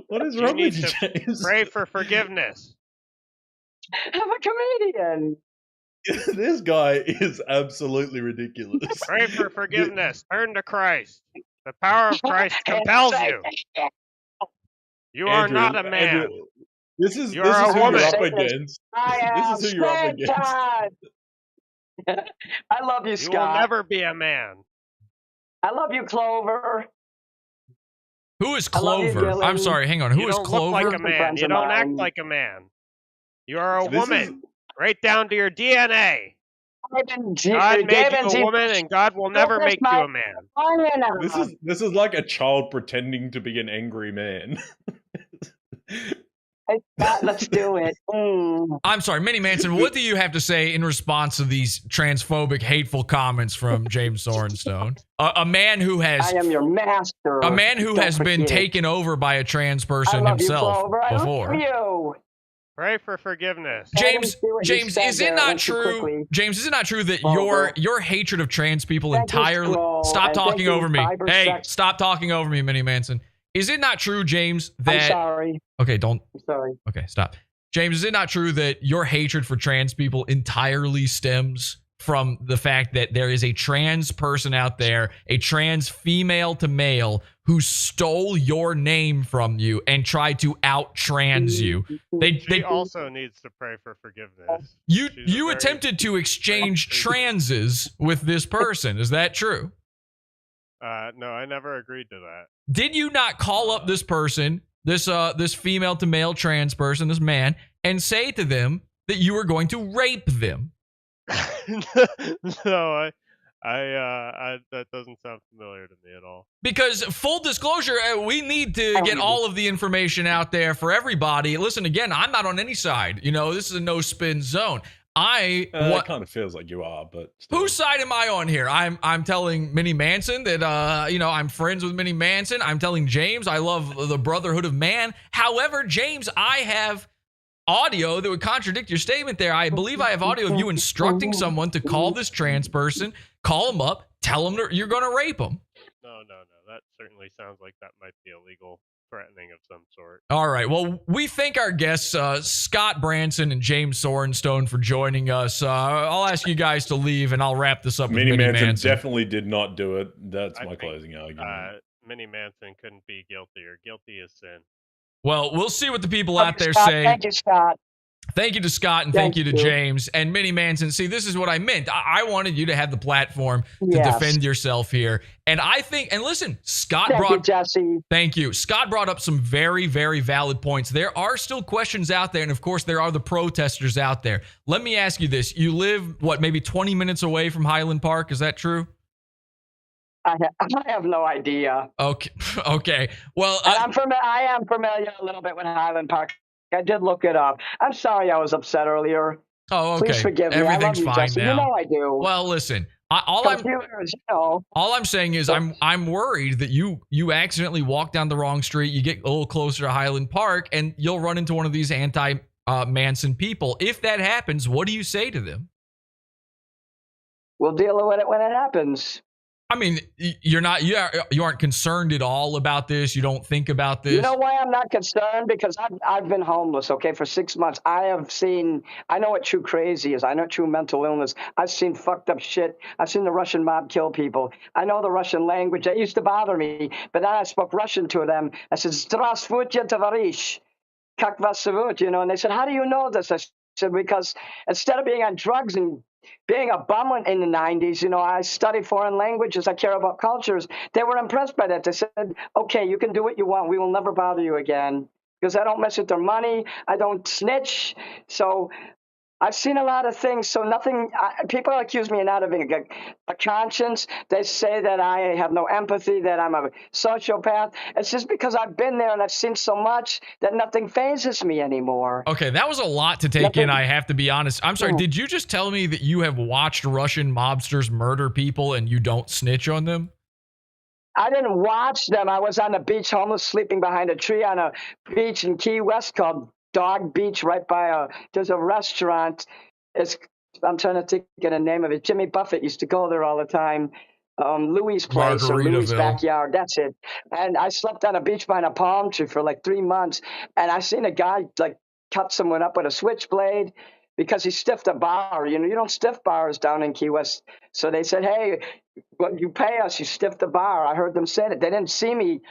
What is wrong with you, James? Pray for forgiveness. I'm a comedian. This guy is absolutely ridiculous. Pray for forgiveness. Turn to Christ. The power of Christ compels you. You are not a man. Andrew, this is who you're up against. This is who you're up against. I love you, Scott. You will never be a man. I love you, Clover. Who is Clover? I'm sorry, hang on. Who is Clover? You don't look like a man. You don't act like a man. You are a woman, right down to your DNA. God made you a woman, and God will never make you a man. This is like a child pretending to be an angry man. Let's do it. I'm sorry, Mini Manson, what do you have to say in response to these transphobic, hateful comments from James Soren Stone? A man who has... I am your master. A man who has been taken over by a trans person himself before. I love you. Pray for forgiveness. James, is it not true? James, is it not true that your hatred of trans people entirely... Stop talking over me. Hey, stop talking over me, Mini Manson. Is it not true, James, that... I'm sorry. Okay, don't... I'm sorry. Okay, stop. James, is it not true that your hatred for trans people entirely stems from the fact that there is a trans person out there, a trans female to male, who stole your name from you and tried to out-trans you? She also needs to pray for forgiveness. You attempted to exchange transes with this person. Is that true? No, I never agreed to that. Did you not call up this person, this female to male trans person, this man, and say to them that you were going to rape them? No, that doesn't sound familiar to me at all. Because full disclosure, we need to get all of the information out there for everybody. Listen, again, I'm not on any side. You know, this is a no spin zone. It kind of feels like you are, but still. Whose side am I on here? I'm telling Mini Manson that I'm friends with Mini Manson. I'm telling James I love the brotherhood of man. However, James, I have audio that would contradict your statement there. I believe I have audio of you instructing someone to call this trans person, call him up, tell him you're going to rape him. No. That certainly sounds like that might be illegal threatening of some sort. All right. Well, we thank our guests, Scott Branson and James Soren Stone, for joining us. I'll ask you guys to leave, and I'll wrap this up with Mini Manson. Definitely did not do it. That's my closing argument. Mini Manson couldn't be guilty, or guilty is sin. Well, we'll see what the people out there say. Thank you, Scott. Thank you to Scott, and thank you to James. And Mini Manson, see, this is what I meant. I wanted you to have the platform to defend yourself here. And I think, and listen, Scott Thank you. Scott brought up some very, very valid points. There are still questions out there, and of course, there are the protesters out there. Let me ask you this. You live, maybe 20 minutes away from Highland Park? Is that true? I have no idea. Okay. Well, I am familiar a little bit with Highland Park. I did look it up. I'm sorry I was upset earlier. Oh, okay. Please forgive me. Everything's I love you, fine Jesse. now. You know I do. Well, listen. All I'm saying is I'm worried that you accidentally walk down the wrong street, you get a little closer to Highland Park, and you'll run into one of these anti-Manson people. If that happens, what do you say to them? We'll deal with it when it happens. I mean, you aren't concerned at all about this. You don't think about this. You know why I'm not concerned? Because I've been homeless, for 6 months. I know what true crazy is. I know true mental illness. I've seen fucked up shit. I've seen the Russian mob kill people. I know the Russian language. That used to bother me. But then I spoke Russian to them. I said, Здравствуйте, товарищ. Как вас зовут? And they said, how do you know this? I said, because instead of being on drugs and being a bum in the 90s, I study foreign languages. I care about cultures. They were impressed by that. They said, okay, you can do what you want. We will never bother you again. Because I don't mess with their money. I don't snitch. So I've seen a lot of things. So nothing, people accuse me of not having a conscience. They say that I have no empathy, that I'm a sociopath. It's just because I've been there and I've seen so much that nothing phases me anymore. Okay, that was a lot to take in, I have to be honest. I'm sorry, did you just tell me that you have watched Russian mobsters murder people and you don't snitch on them? I didn't watch them. I was on the beach homeless, sleeping behind a tree on a beach in Key West called Dog Beach, right by there's a restaurant. I'm trying to think of the name of it. Jimmy Buffett used to go there all the time. Louis' place or Louis' backyard. That's it. And I slept on a beach behind a palm tree for like 3 months. And I seen a guy cut someone up with a switchblade because he stiffed a bar. You don't stiff bars down in Key West. So they said, hey, you pay us, you stiff the bar. I heard them say it. They didn't see me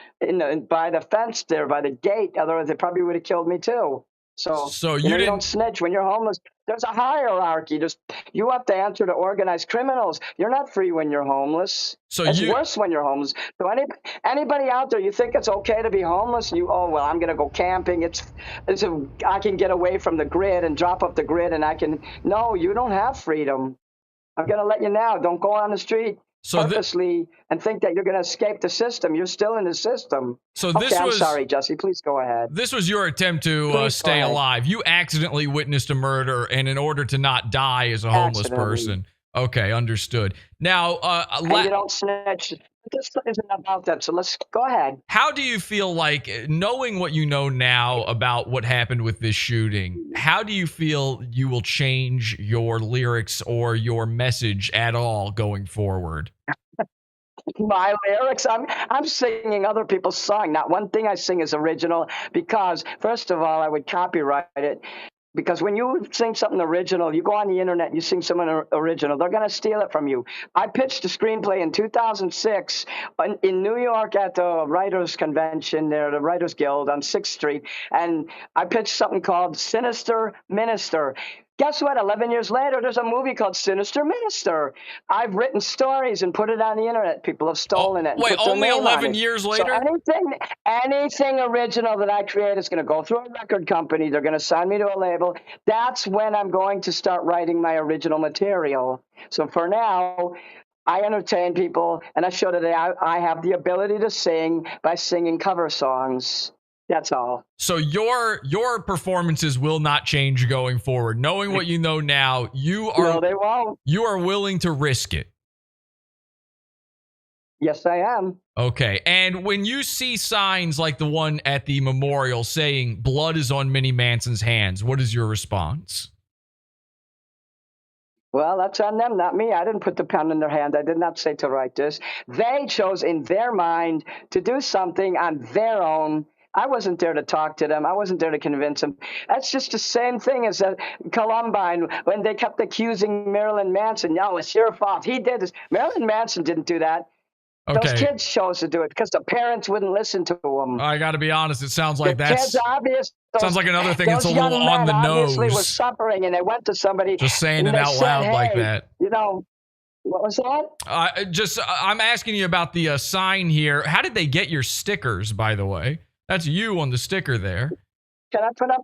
by the fence there, by the gate. Otherwise, they probably would have killed me too. So you don't snitch when you're homeless. There's a hierarchy. You have to answer to organized criminals. You're not free when you're homeless. It's worse when you're homeless. So anybody out there, you think it's okay to be homeless? I'm going to go camping. I can get away from the grid and drop off the grid, and no, you don't have freedom. I'm going to let you now. Don't go on the street purposely and think that you're going to escape the system. You're still in the system. So okay, this I'm was sorry, Jesse. Please go ahead. This was your attempt to stay alive. You accidentally witnessed a murder, and in order to not die as a homeless person. Okay, understood. Now, and you don't snitch. This isn't about that, so let's go ahead. How do you feel like, knowing what you know now about what happened with this shooting, how do you feel you will change your lyrics or your message at all going forward? My lyrics, I'm singing other people's song. Not one thing I sing is original because, first of all, I would copyright it. Because when you sing something original, you go on the internet and you sing something original, they're going to steal it from you. I pitched a screenplay in 2006 in New York at the Writers Convention there, the Writers Guild on 6th Street. And I pitched something called Sinister Minister. Guess what? 11 years later, there's a movie called Sinister Minister. I've written stories and put it on the internet. People have stolen it. Wait, only 11 years later? So anything original that I create is going to go through a record company. They're going to sign me to a label. That's when I'm going to start writing my original material. So for now, I entertain people, and I show that I have the ability to sing by singing cover songs. That's all. So your performances will not change going forward. Knowing what you know now, you they won't. You are willing to risk it. Yes, I am. Okay. And when you see signs like the one at the memorial saying blood is on Mini Manson's hands, what is your response? Well, that's on them, not me. I didn't put the pen in their hand. I did not say to write this. They chose in their mind to do something on their own. I wasn't there to talk to them. I wasn't there to convince them. That's just the same thing as Columbine when they kept accusing Marilyn Manson. No, it's your fault. He did this. Marilyn Manson didn't do that. Okay. Those kids chose to do it because the parents wouldn't listen to them. I got to be honest. It sounds like kids sounds like another thing that's a little on the nose. Obviously was suffering, and they went to somebody. Just saying it out loud like that. You know, what was that? I'm asking you about the sign here. How did they get your stickers, by the way? That's you on the sticker there. Can I put up?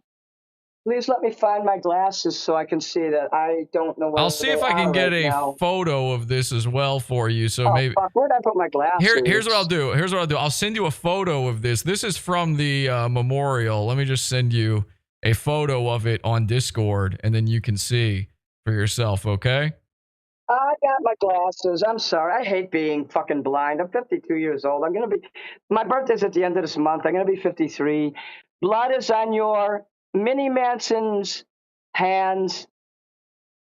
Please let me find my glasses so I can see that. I don't know where I'll see if I can get a photo of this as well for you. So maybe. Fuck, where'd I put my glasses? Here's what I'll do. I'll send you a photo of this. This is from the memorial. Let me just send you a photo of it on Discord, and then you can see for yourself. Okay. I got my glasses. I'm sorry. I hate being fucking blind. I'm 52 years old. My birthday's at the end of this month. I'm going to be 53. Blood is on your Mini Manson's hands.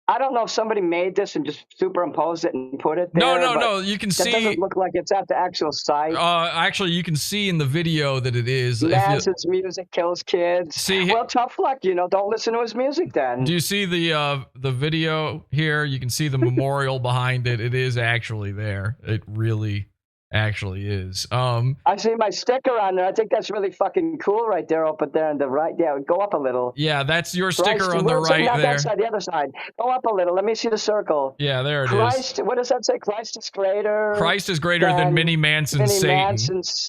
I don't know if somebody made this and just superimposed it and put it there. No. You can see. It doesn't look like it's at the actual site. Actually, you can see in the video that it is. Manson's music kills kids. Well, tough luck. Don't listen to his music then. Do you see the video here? You can see the memorial behind it. It is actually there. It really actually is. I see my sticker on there. I think that's really fucking cool right there, up there on the right. Yeah, go up a little. Yeah, that's your sticker on the right not there. That side, the other side. Go up a little. Let me see the circle. Yeah, there it is. What does that say? Christ is greater. Christ is greater than Mini Manson's Satan. Manson's.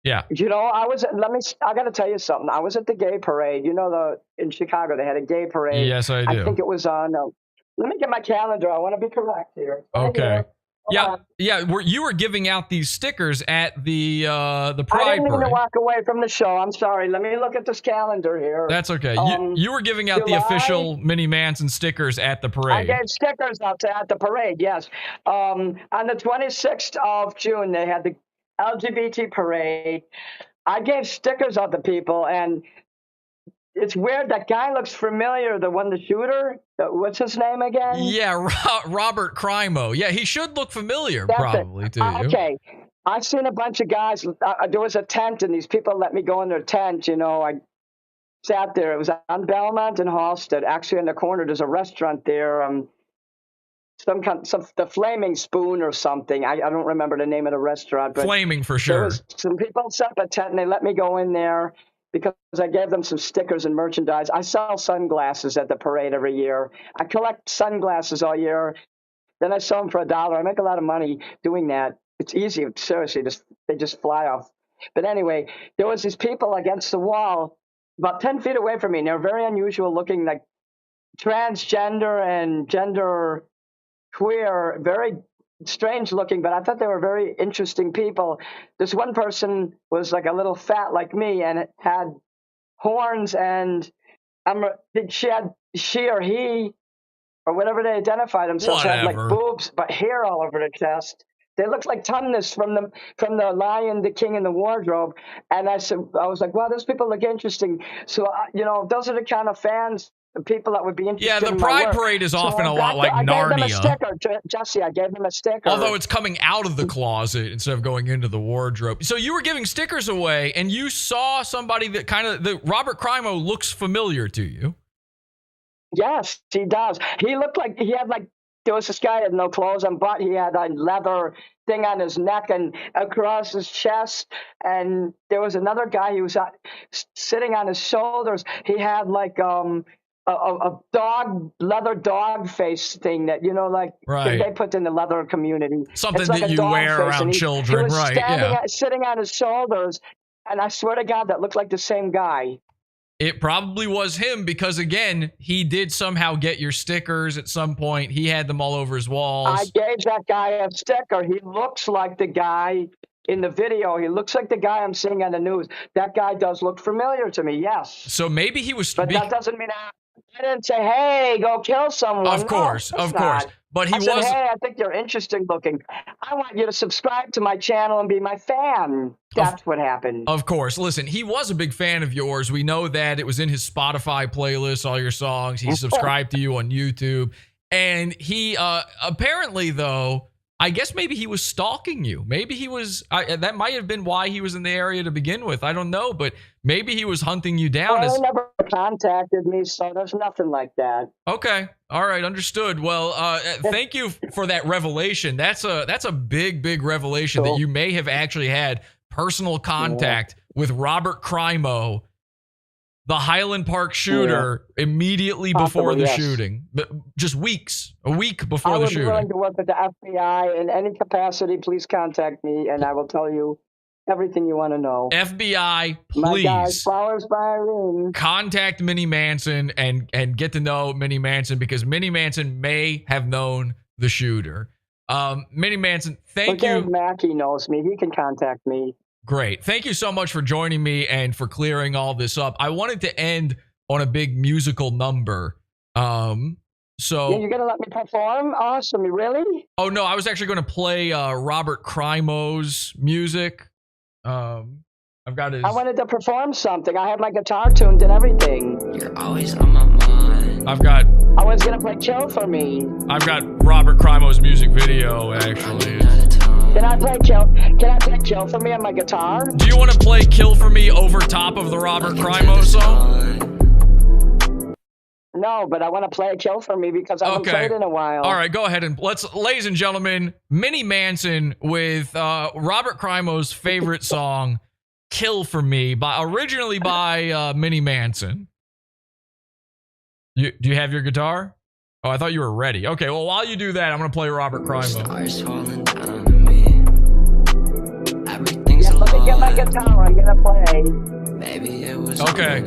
Yeah. I got to tell you something. I was at the gay parade. In Chicago, they had a gay parade. Yes, I do. I think it was on. Let me get my calendar. I want to be correct here. Okay. Yeah. You were giving out these stickers at the Pride Parade. I didn't mean to walk away from the show. I'm sorry. Let me look at this calendar here. That's okay. You were giving out the official Mini Manson stickers at the parade. I gave stickers out at the parade, yes. On the 26th of June, they had the LGBT parade. I gave stickers out to people, and it's weird. That guy looks familiar. The shooter. What's his name again? Yeah, Robert Crimo. Yeah, he should look familiar, probably, to you. Okay. I've seen a bunch of guys. There was a tent, and these people let me go in their tent. I sat there. It was on Belmont and Halstead. Actually, in the corner, there's a restaurant there. The Flaming Spoon or something. I don't remember the name of the restaurant. But Flaming for sure. Some people set up a tent, and they let me go in there because I gave them some stickers and merchandise. I sell sunglasses at the parade every year. I collect sunglasses all year. Then I sell them for $1. I make a lot of money doing that. It's easy. Seriously, they just fly off. But anyway, there was these people against the wall about 10 feet away from me, and they were very unusual looking, like transgender and gender queer, very strange looking, but I thought they were very interesting people. This one person was like a little fat like me and had horns, and she or he or whatever they identified themselves had like boobs but hair all over their chest. They looked like Tumnus from the Lion, the King, and the Wardrobe. And I was like, wow, those people look interesting. So those are the kind of fans, the people that would be interested. Yeah, the in Pride my work. Parade is often a lot like I Narnia. gave them a sticker, Jesse. I gave them a sticker. Although it's coming out of the closet instead of going into the wardrobe. So you were giving stickers away, and you saw somebody that Robert Crimo looks familiar to you. Yes, he does. He looked like there was this guy that had no clothes on, but he had a leather thing on his neck and across his chest. And there was another guy who was sitting on his shoulders. He had like a leather dog face thing that, they put in the leather community. Something like that you wear around children, he was right? sitting on his shoulders. And I swear to God, that looked like the same guy. It probably was him because, again, he did somehow get your stickers at some point. He had them all over his walls. I gave that guy a sticker. He looks like the guy in the video. He looks like the guy I'm seeing on the news. That guy does look familiar to me, yes. So maybe he was... But that doesn't mean I didn't say, hey, go kill someone. Of course. But he said, hey, I think you're interesting looking. I want you to subscribe to my channel and be my fan. That's what happened. Of course. Listen, he was a big fan of yours. We know that. It was in his Spotify playlist, all your songs. He subscribed to you on YouTube. And he apparently, though, I guess maybe he was stalking you. Maybe he was, that might have been why he was in the area to begin with. I don't know, but maybe he was hunting you down. Well, he never contacted me, so there's nothing like that. Okay. All right. Understood. Well, thank you for that revelation. That's a big, big revelation that you may have actually had personal contact with Robert Crimo, the Highland Park shooter, immediately before the shooting. But just a week before the shooting. I was willing to work with the FBI in any capacity. Please contact me, and I will tell you everything you want to know. FBI, please. My guys, flowers by Irene. Contact Mini Manson and get to know Mini Manson because Mini Manson may have known the shooter. Mini Manson, thank you. Mackie knows me. He can contact me. Great. Thank you so much for joining me and for clearing all this up. I wanted to end on a big musical number. Yeah, you're going to let me perform? Awesome. Really? Oh, no. I was actually going to play Robert Crimo's music. I've got his... I wanted to perform something. I had my guitar tuned and everything. You're always on my mind. I was going to play Kill for Me. I've got Robert Crimo's music video, actually. Can I play Kill for Me on my guitar? Do you want to play Kill for Me over top of the Robert Crimo song? No, but I want to play Kill for Me because I haven't played in a while. All right, go ahead and ladies and gentlemen, Mini Manson with Robert Crimo's favorite song, Kill for Me, originally by Mini Manson. Do you have your guitar? Oh, I thought you were ready. Okay, well, while you do that, I'm going to play Robert Crimo. Let me get my guitar. I'm gonna play. Maybe it was okay.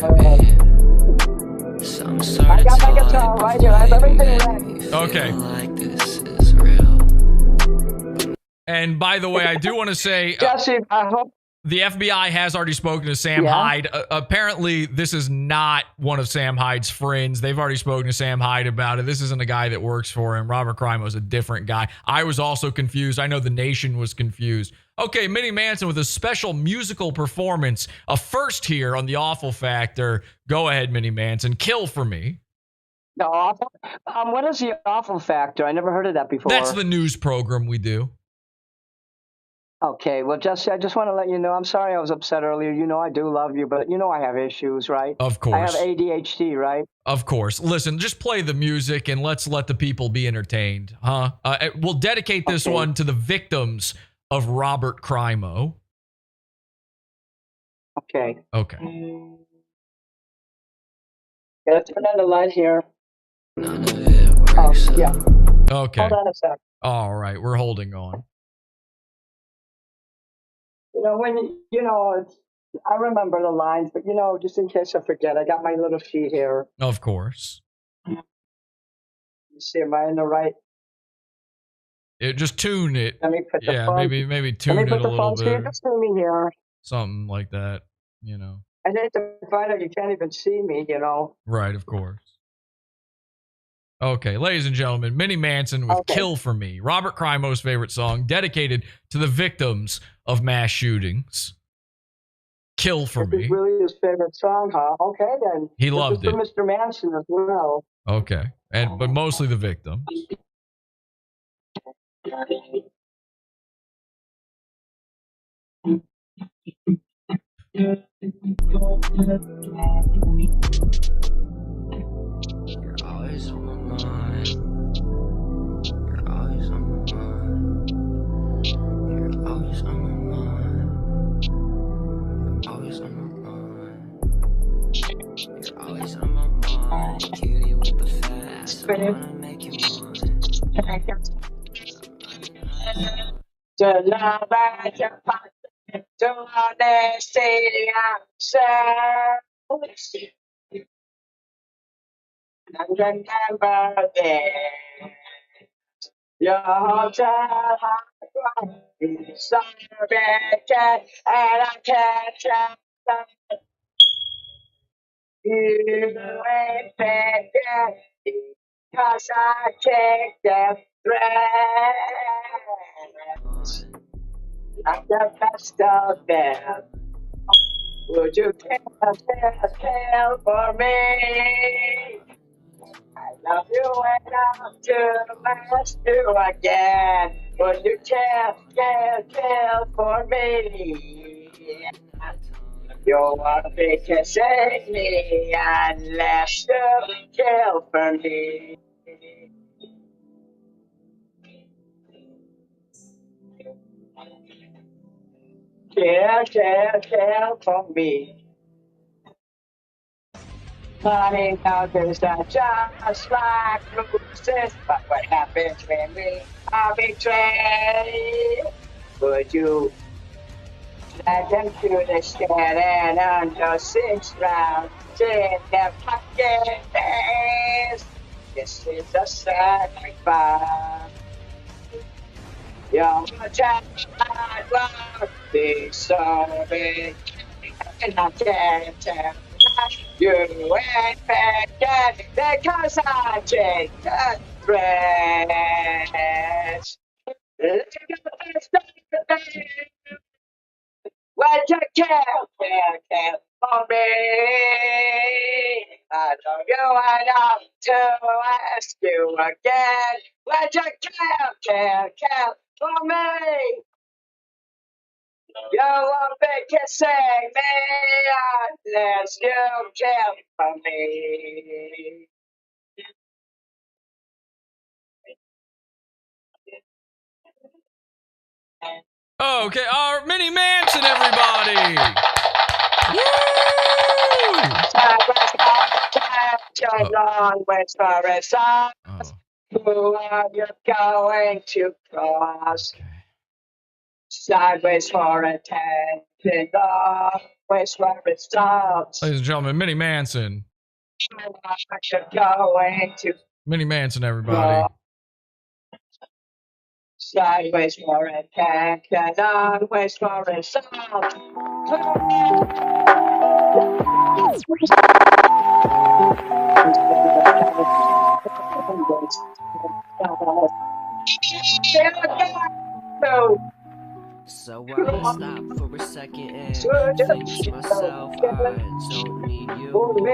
I got my guitar right here. I have everything ready. Okay. Like this is real. And by the way, I do want to say, Jesse, I hope the FBI has already spoken to Sam Hyde. Apparently, this is not one of Sam Hyde's friends. They've already spoken to Sam Hyde about it. This isn't a guy that works for him. Robert Crimo is a different guy. I was also confused. I know the nation was confused. Okay, Mini Manson with a special musical performance. A first here on The Awful Factor. Go ahead, Mini Manson. Kill for Me. The Awful? What is The Awful Factor? I never heard of that before. That's the news program we do. Okay, well, Jesse, I just want to let you know, I'm sorry I was upset earlier. You know I do love you, but you know I have issues, right? Of course. I have ADHD, right? Of course. Listen, just play the music and let's let the people be entertained, huh? We'll dedicate this one to the victims of Robert Crimo. Okay. Okay. Gotta turn on the light here. None of it works. Yeah. Okay. Hold on a sec. All right, we're holding on. You know, I remember the lines, but just in case I forget, I got my little sheet here. Of course. see, am I in the right? Just tune it. Let me put the Yeah, phone. maybe tune it a little So you bit. can see me here. Something like that, you know. I hate to find out you can't even see me, you know. Right, of course. Okay, ladies and gentlemen, Mini Manson with Kill For Me, Robert Crimo's favorite song, dedicated to the victims of mass shootings. Kill For Me. This is really his favorite song, huh? Okay, then. He loved this it. is for Mr. Manson as well. Okay, but mostly the victims. You're always on my mind. You're always on my mind. You're always on my mind. You're always on my mind. You're always on my mind. Cutie with the fast. I wanna make you mine. To love at your pocket, to honesty ourselves. And remember this, your hotel is so vacant, and I can't trust them. You ain't vacant, because I take them threats. I'm the best of them. Would you care for me? I love you enough to ask you again. Would you care for me? You won't be kissing me unless you care for me. Care for me. Money houses are just like bruises, but what happens when we are betrayed? Would you let them to the shed and under 6 rounds in their pockets? This is a sacrifice. Your child won't be so big, and I can't tell you ain't bad because I take the threats. What you care for me? I know you enough to ask you again. What you care for me? You won't be kissing me unless you care for me. Okay, our Mini Manson, everybody! Woo! Long ways for a song. Who are you going to cross? Sideways for attention, long ways for results. Ladies and gentlemen, Mini Manson. Going to Mini Manson, everybody. Sideways for attention, long ways for results. So I stop for a second and think to myself, I don't need you or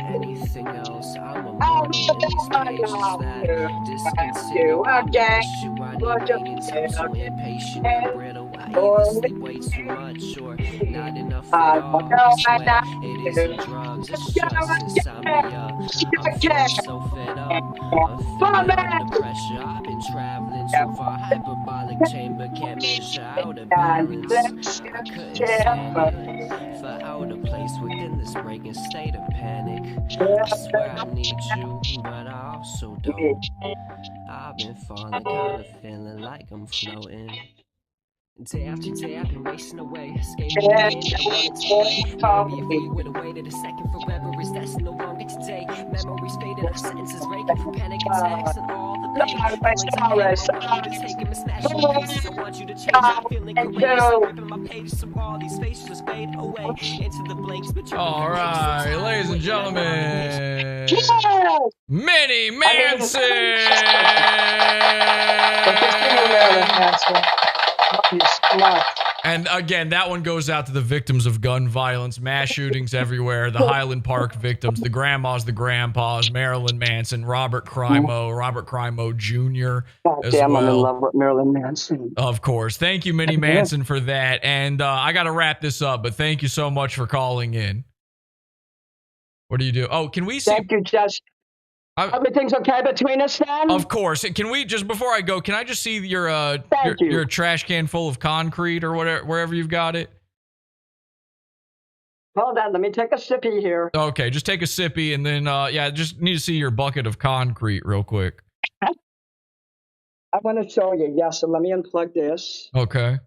anything else. I'm immortal in these pages that discontinue. I miss you, I need meetings, I'm so impatient and brittle. I either sleep way too much or not enough at all. I swear it isn't drugs, it's just insomnia. I'm feeling so fed up, I'm feeling under pressure. I've been traveling too far, hyperbolic chamber can't measure out of balance. I couldn't stand it, fell out of place within this breaking state of panic. I swear I need you, but I also don't. I've been falling, kinda feeling like I'm floating. Day after day I've been racing away, escaping the pain that runs away. Maybe if we would have waited a second, forever is that's no longer today. Memories faded, our sentences breaking from panic attacks and all the pain. Feelings I hate, taking and smashing the pieces. I want you to change that feeling courageous. I'm ripping my pages so all these faces just fade away into the blanks. All right, ladies and gentlemen, Mini Manson. And again, that one goes out to the victims of gun violence, mass shootings everywhere, the Highland Park victims, the grandmas, the grandpas, Marilyn Manson, Robert Crimo Jr. as Damn, well. I'm in love with Marilyn Manson. Of course. Thank you, Mini Manson, for that. And I got to wrap this up, but thank you so much for calling in. What do you do? Oh, can we see? Thank you, Jess. Everything's okay between us then? Of course. Can we, just before I go, can I just see your trash can full of concrete or whatever, wherever you've got it? Hold on, let me take a sippy here. Okay, just take a sippy and then, yeah, just need to see your bucket of concrete real quick. I want to show you. Yeah, so let me unplug this. Okay.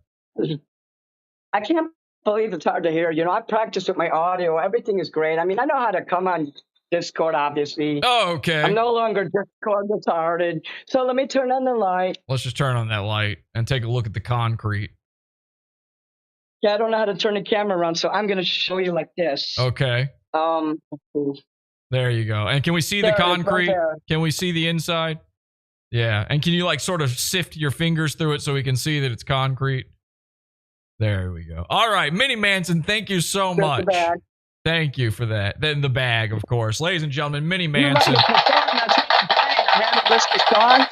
I can't believe it's hard to hear. You know, I practiced with my audio. Everything is great. I mean, I know how to come on Discord, obviously. Oh, okay. I'm no longer Discord retarded. So let me turn on the light. Let's just turn on that light and take a look at the concrete. Yeah, I don't know how to turn the camera around, so I'm going to show you like this. Okay. There you go. And can we see the concrete? Right, can we see the inside? Yeah. And can you like sort of sift your fingers through it so we can see that it's concrete? There we go. All right, Mini Manson, thank you so much. Thank you for that. Then the bag, of course. Ladies and gentlemen, Mini Manson. I had a list of songs.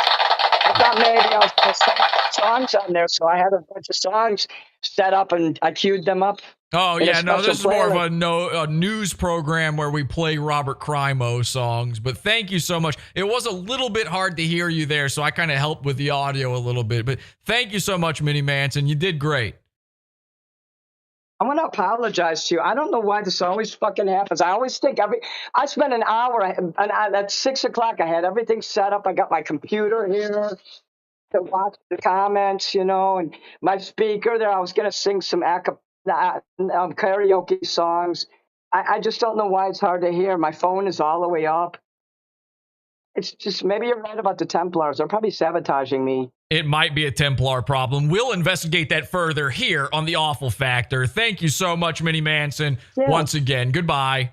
I thought maybe I was going to sing songs on there, so I had a bunch of songs set up and I queued them up. Oh, yeah, no, this is more of a news program where we play Robert Crimo songs, but thank you so much. It was a little bit hard to hear you there, so I kind of helped with the audio a little bit, but thank you so much, Mini Manson. You did great. I want to apologize to you. I don't know why this always fucking happens. I always think I spent an hour, and at 6 o'clock, I had everything set up. I got my computer here to watch the comments, you know, and my speaker there. I was going to sing some karaoke songs. I just don't know why it's hard to hear. My phone is all the way up. It's just, maybe you're right about the Templars. They're probably sabotaging me. It might be a Templar problem. We'll investigate that further here on The Awful Factor. Thank you so much, Mini Manson. Yeah. Once again, goodbye.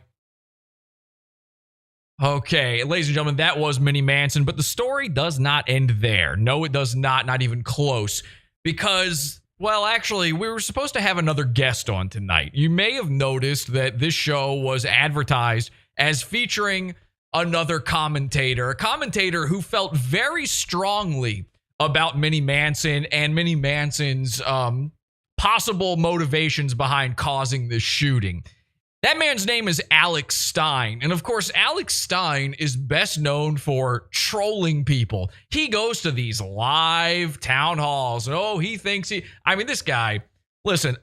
Okay, ladies and gentlemen, that was Mini Manson, but the story does not end there. No, it does not even close. Because, well, actually, we were supposed to have another guest on tonight. You may have noticed that this show was advertised as featuring another commentator, a commentator who felt very strongly about Mini Manson and Mini Manson's possible motivations behind causing this shooting. That man's name is Alex Stein. And of course, Alex Stein is best known for trolling people. He goes to these live town halls. And he thinks this guy, listen,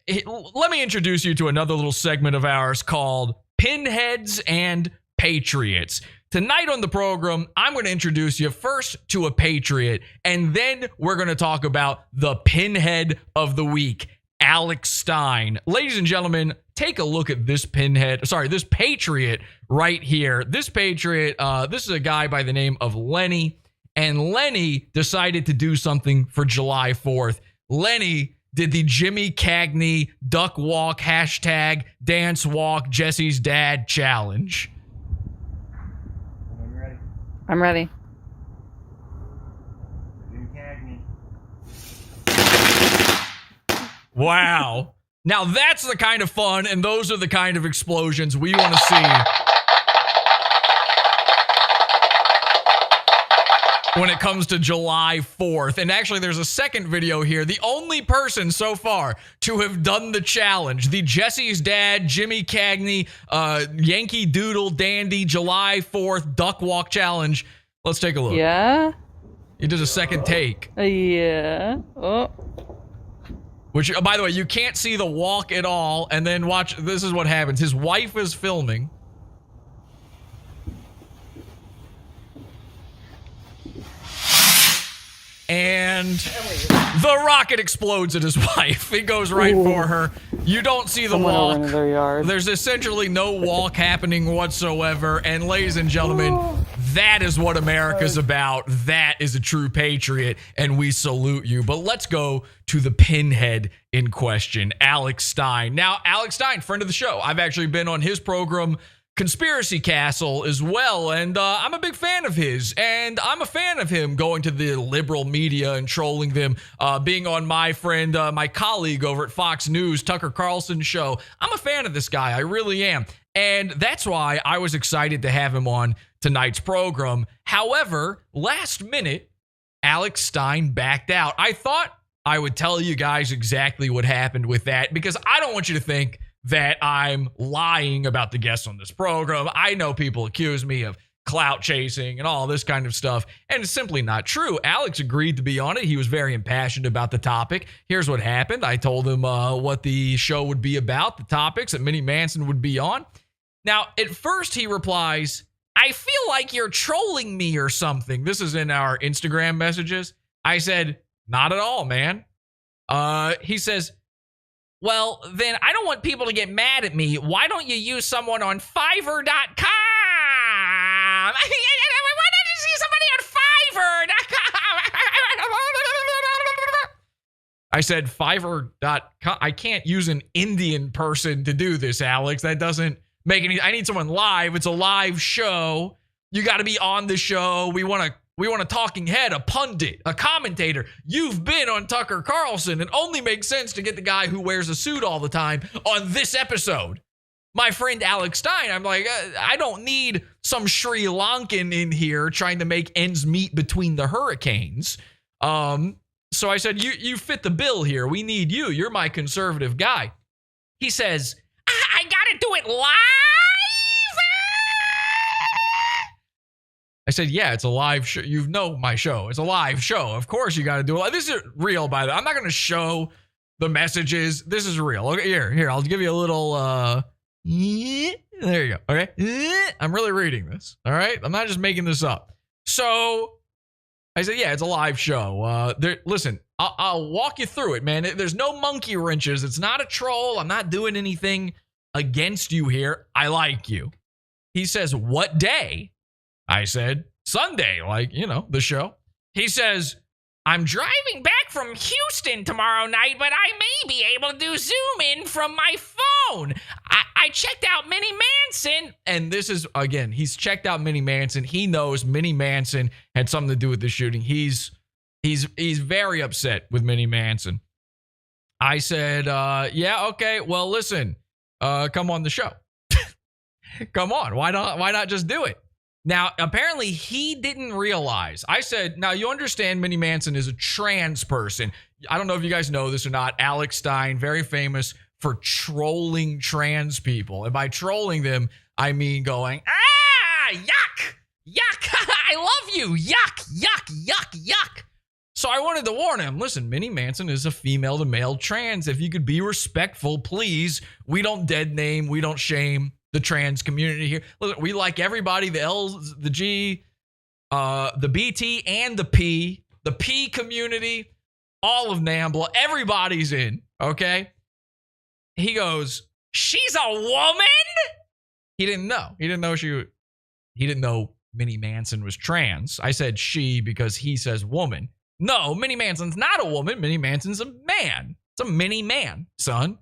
let me introduce you to another little segment of ours called Pinheads and Patriots. Tonight on the program, I'm going to introduce you first to a patriot, and then we're going to talk about the pinhead of the week, Alex Stein. Ladies and gentlemen, take a look at this this patriot right here. This patriot, this is a guy by the name of Lenny, and Lenny decided to do something for July 4th. Lenny did the Jimmy Cagney duck walk hashtag dance walk Jesse's dad challenge. I'm ready. Wow. Now that's the kind of fun and those are the kind of explosions we want to see when it comes to July 4th. And actually, there's a second video here. The only person so far to have done the challenge, the Jesse's Dad, Jimmy Cagney, Yankee Doodle Dandy July 4th Duck Walk Challenge. Let's take a look. Yeah? He did a second take. Yeah. Oh. Which, by the way, you can't see the walk at all. And then watch, this is what happens. His wife is filming. and the rocket explodes at his wife. It goes right for her. You don't see the walk. Over in their yard. There's essentially no walk happening whatsoever. And ladies and gentlemen, that is what America's about. That is a true patriot, and we salute you. But let's go to the pinhead in question, Alex Stein. Now, Alex Stein, friend of the show. I've actually been on his program, Conspiracy Castle, as well, and I'm a big fan of his, and I'm a fan of him going to the liberal media and trolling them, being on my friend, my colleague over at Fox News, Tucker Carlson's show. I'm a fan of this guy. I really am. And that's why I was excited to have him on tonight's program. However, last minute, Alex Stein backed out. I thought I would tell you guys exactly what happened with that, because I don't want you to think that I'm lying about the guests on this program. I know people accuse me of clout chasing and all this kind of stuff, and it's simply not true. Alex agreed to be on it. He was very impassioned about the topic. Here's what happened. I told him what the show would be about, the topics that Mini Manson would be on. Now, at first he replies, "I feel like you're trolling me or something." This is in our Instagram messages. I said, "Not at all, man." He says, "Well, then I don't want people to get mad at me. Why don't you use someone on Fiverr.com? Why don't you see somebody on Fiverr.com?" I said, Fiverr.com? I can't use an Indian person to do this, Alex. That doesn't make any... I need someone live. It's a live show. You got to be on the show. We want a talking head, a pundit, a commentator. You've been on Tucker Carlson. It only makes sense to get the guy who wears a suit all the time on this episode. My friend Alex Stein, I'm like, I don't need some Sri Lankan in here trying to make ends meet between the hurricanes. So I said, you fit the bill here. We need you. You're my conservative guy. He says, I got to do it live? I said, yeah, it's a live show. You know my show. It's a live show. Of course you got to do it. This is real, by the way. I'm not going to show the messages. This is real. Okay, here. I'll give you a little, there you go. Okay. I'm really reading this. All right. I'm not just making this up. So I said, yeah, it's a live show. Listen, I'll walk you through it, man. There's no monkey wrenches. It's not a troll. I'm not doing anything against you here. I like you. He says, what day? I said, Sunday, like, the show. He says, I'm driving back from Houston tomorrow night, but I may be able to do Zoom in from my phone. I checked out Mini Manson. And this is, again, he's checked out Mini Manson. He knows Mini Manson had something to do with the shooting. He's very upset with Mini Manson. I said, yeah, okay, well, listen, come on the show. Come on, why not just do it? Now, apparently he didn't realize. I said, now you understand Mini Manson is a trans person. I don't know if you guys know this or not. Alex Stein, very famous for trolling trans people. And by trolling them, I mean going, yuck, yuck, I love you, yuck, yuck, yuck, yuck. So I wanted to warn him, listen, Mini Manson is a female to male trans. If you could be respectful, please. We don't dead name, we don't shame the trans community here. Look, we like everybody, the L's, the G, the BT, and the P community, all of NAMBLA, everybody's in, okay? He goes, she's a woman? He didn't know. He didn't know Mini Manson was trans. I said she because he says woman. No, Mini Manson's not a woman. Mini Manson's a man. It's a mini man, son.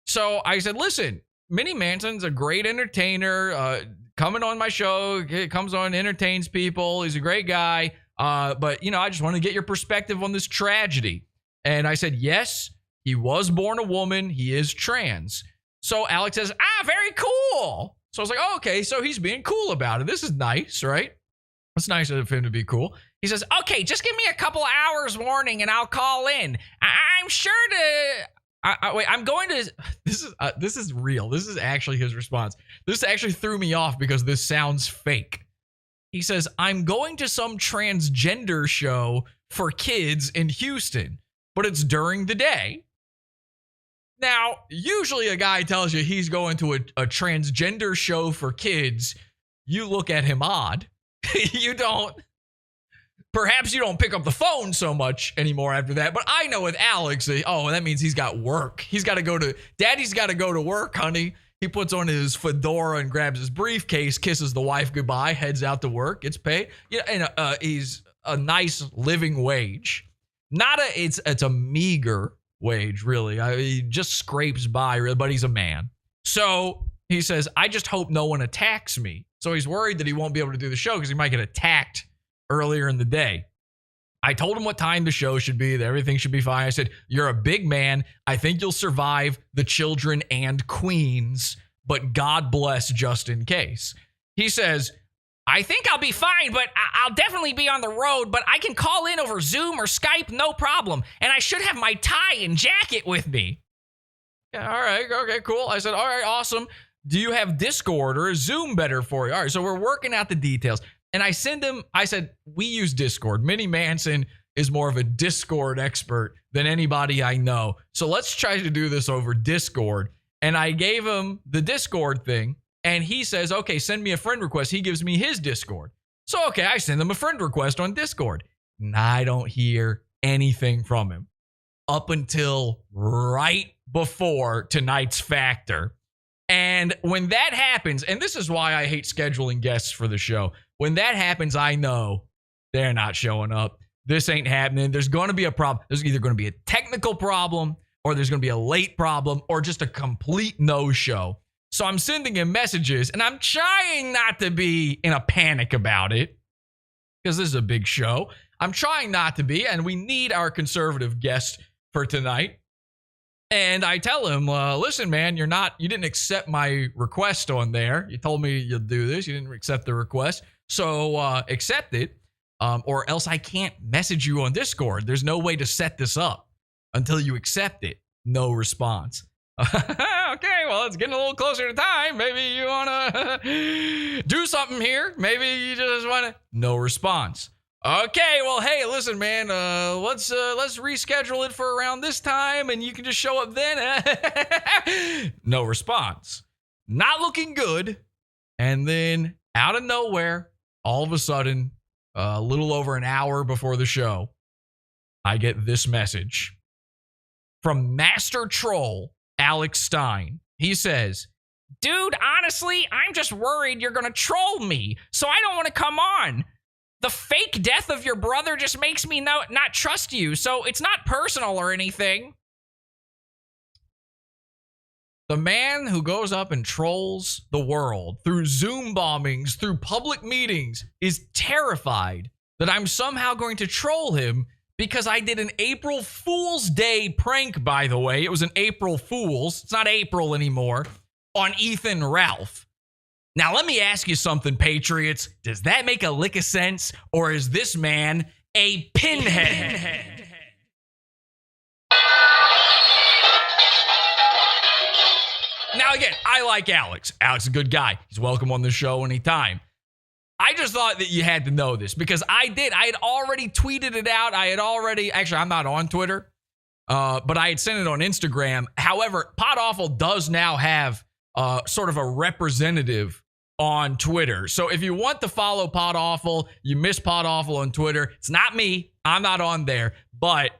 So I said, listen, Mini Manson's a great entertainer, coming on my show, comes on, entertains people. He's a great guy. But, I just want to get your perspective on this tragedy. And I said, yes, he was born a woman. He is trans. So Alex says, very cool. So I was like, oh, okay, so he's being cool about it. This is nice, right? It's nice of him to be cool. He says, okay, just give me a couple hours warning and I'll call in. I'm sure to... wait, I'm going to, this is real. This is actually his response. This actually threw me off because this sounds fake. He says, I'm going to some transgender show for kids in Houston, but it's during the day. Now, usually a guy tells you he's going to a transgender show for kids. You look at him odd. You don't Perhaps you don't pick up the phone so much anymore after that. But I know with Alex, that means he's got work. Daddy's got to go to work, honey. He puts on his fedora and grabs his briefcase, kisses the wife goodbye, heads out to work, gets paid. Yeah, and he's a nice living wage. It's a meager wage, really. He just scrapes by, really, but he's a man. So he says, I just hope no one attacks me. So he's worried that he won't be able to do the show because he might get attacked earlier in the day. I told him what time the show should be, that everything should be fine. I said, you're a big man. I think you'll survive the children and queens, but God bless just in case. He says, I think I'll be fine, but I'll definitely be on the road, but I can call in over Zoom or Skype, no problem. And I should have my tie and jacket with me. Yeah, all right, okay, cool. I said, all right, awesome. Do you have Discord or is Zoom better for you? All right, so we're working out the details. And I said, we use Discord. Mini Manson is more of a Discord expert than anybody I know. So let's try to do this over Discord. And I gave him the Discord thing. And he says, okay, send me a friend request. He gives me his Discord. So, okay, I send him a friend request on Discord. And I don't hear anything from him up until right before tonight's Factor. And when that happens, and this is why I hate scheduling guests for the show. When that happens, I know they're not showing up. This ain't happening. There's going to be a problem. There's either going to be a technical problem or there's going to be a late problem or just a complete no-show. So I'm sending him messages and I'm trying not to be in a panic about it because this is a big show. I'm trying not to be, and we need our conservative guest for tonight. And I tell him, listen, man, you didn't accept my request on there. You told me you'll do this. You didn't accept the request. So accept it, or else I can't message you on Discord. There's no way to set this up until you accept it. No response. Okay, well, it's getting a little closer to time. Maybe you want to do something here. Maybe you just want to. No response. Okay, well, hey, listen, man, let's reschedule it for around this time, and you can just show up then. No response. Not looking good. And then out of nowhere, all of a sudden, a little over an hour before the show, I get this message from Master Troll Alex Stein. He says, dude, honestly, I'm just worried you're going to troll me, so I don't want to come on. The fake death of your brother just makes me not trust you, so it's not personal or anything. The man who goes up and trolls the world through Zoom bombings, through public meetings, is terrified that I'm somehow going to troll him because I did an April Fool's Day prank, by the way. It was an April Fool's. It's not April anymore. On Ethan Ralph. Now, let me ask you something, Patriots. Does that make a lick of sense? Or is this man a pinhead? Now, again, I like Alex. Alex is a good guy. He's welcome on the show anytime. I just thought that you had to know this because I had already tweeted it out. Actually, I'm not on Twitter, but I had sent it on Instagram. However, Pod Awful does now have sort of a representative on Twitter. So if you want to follow Pod Awful, you miss Pod Awful on Twitter. It's not me. I'm not on there, but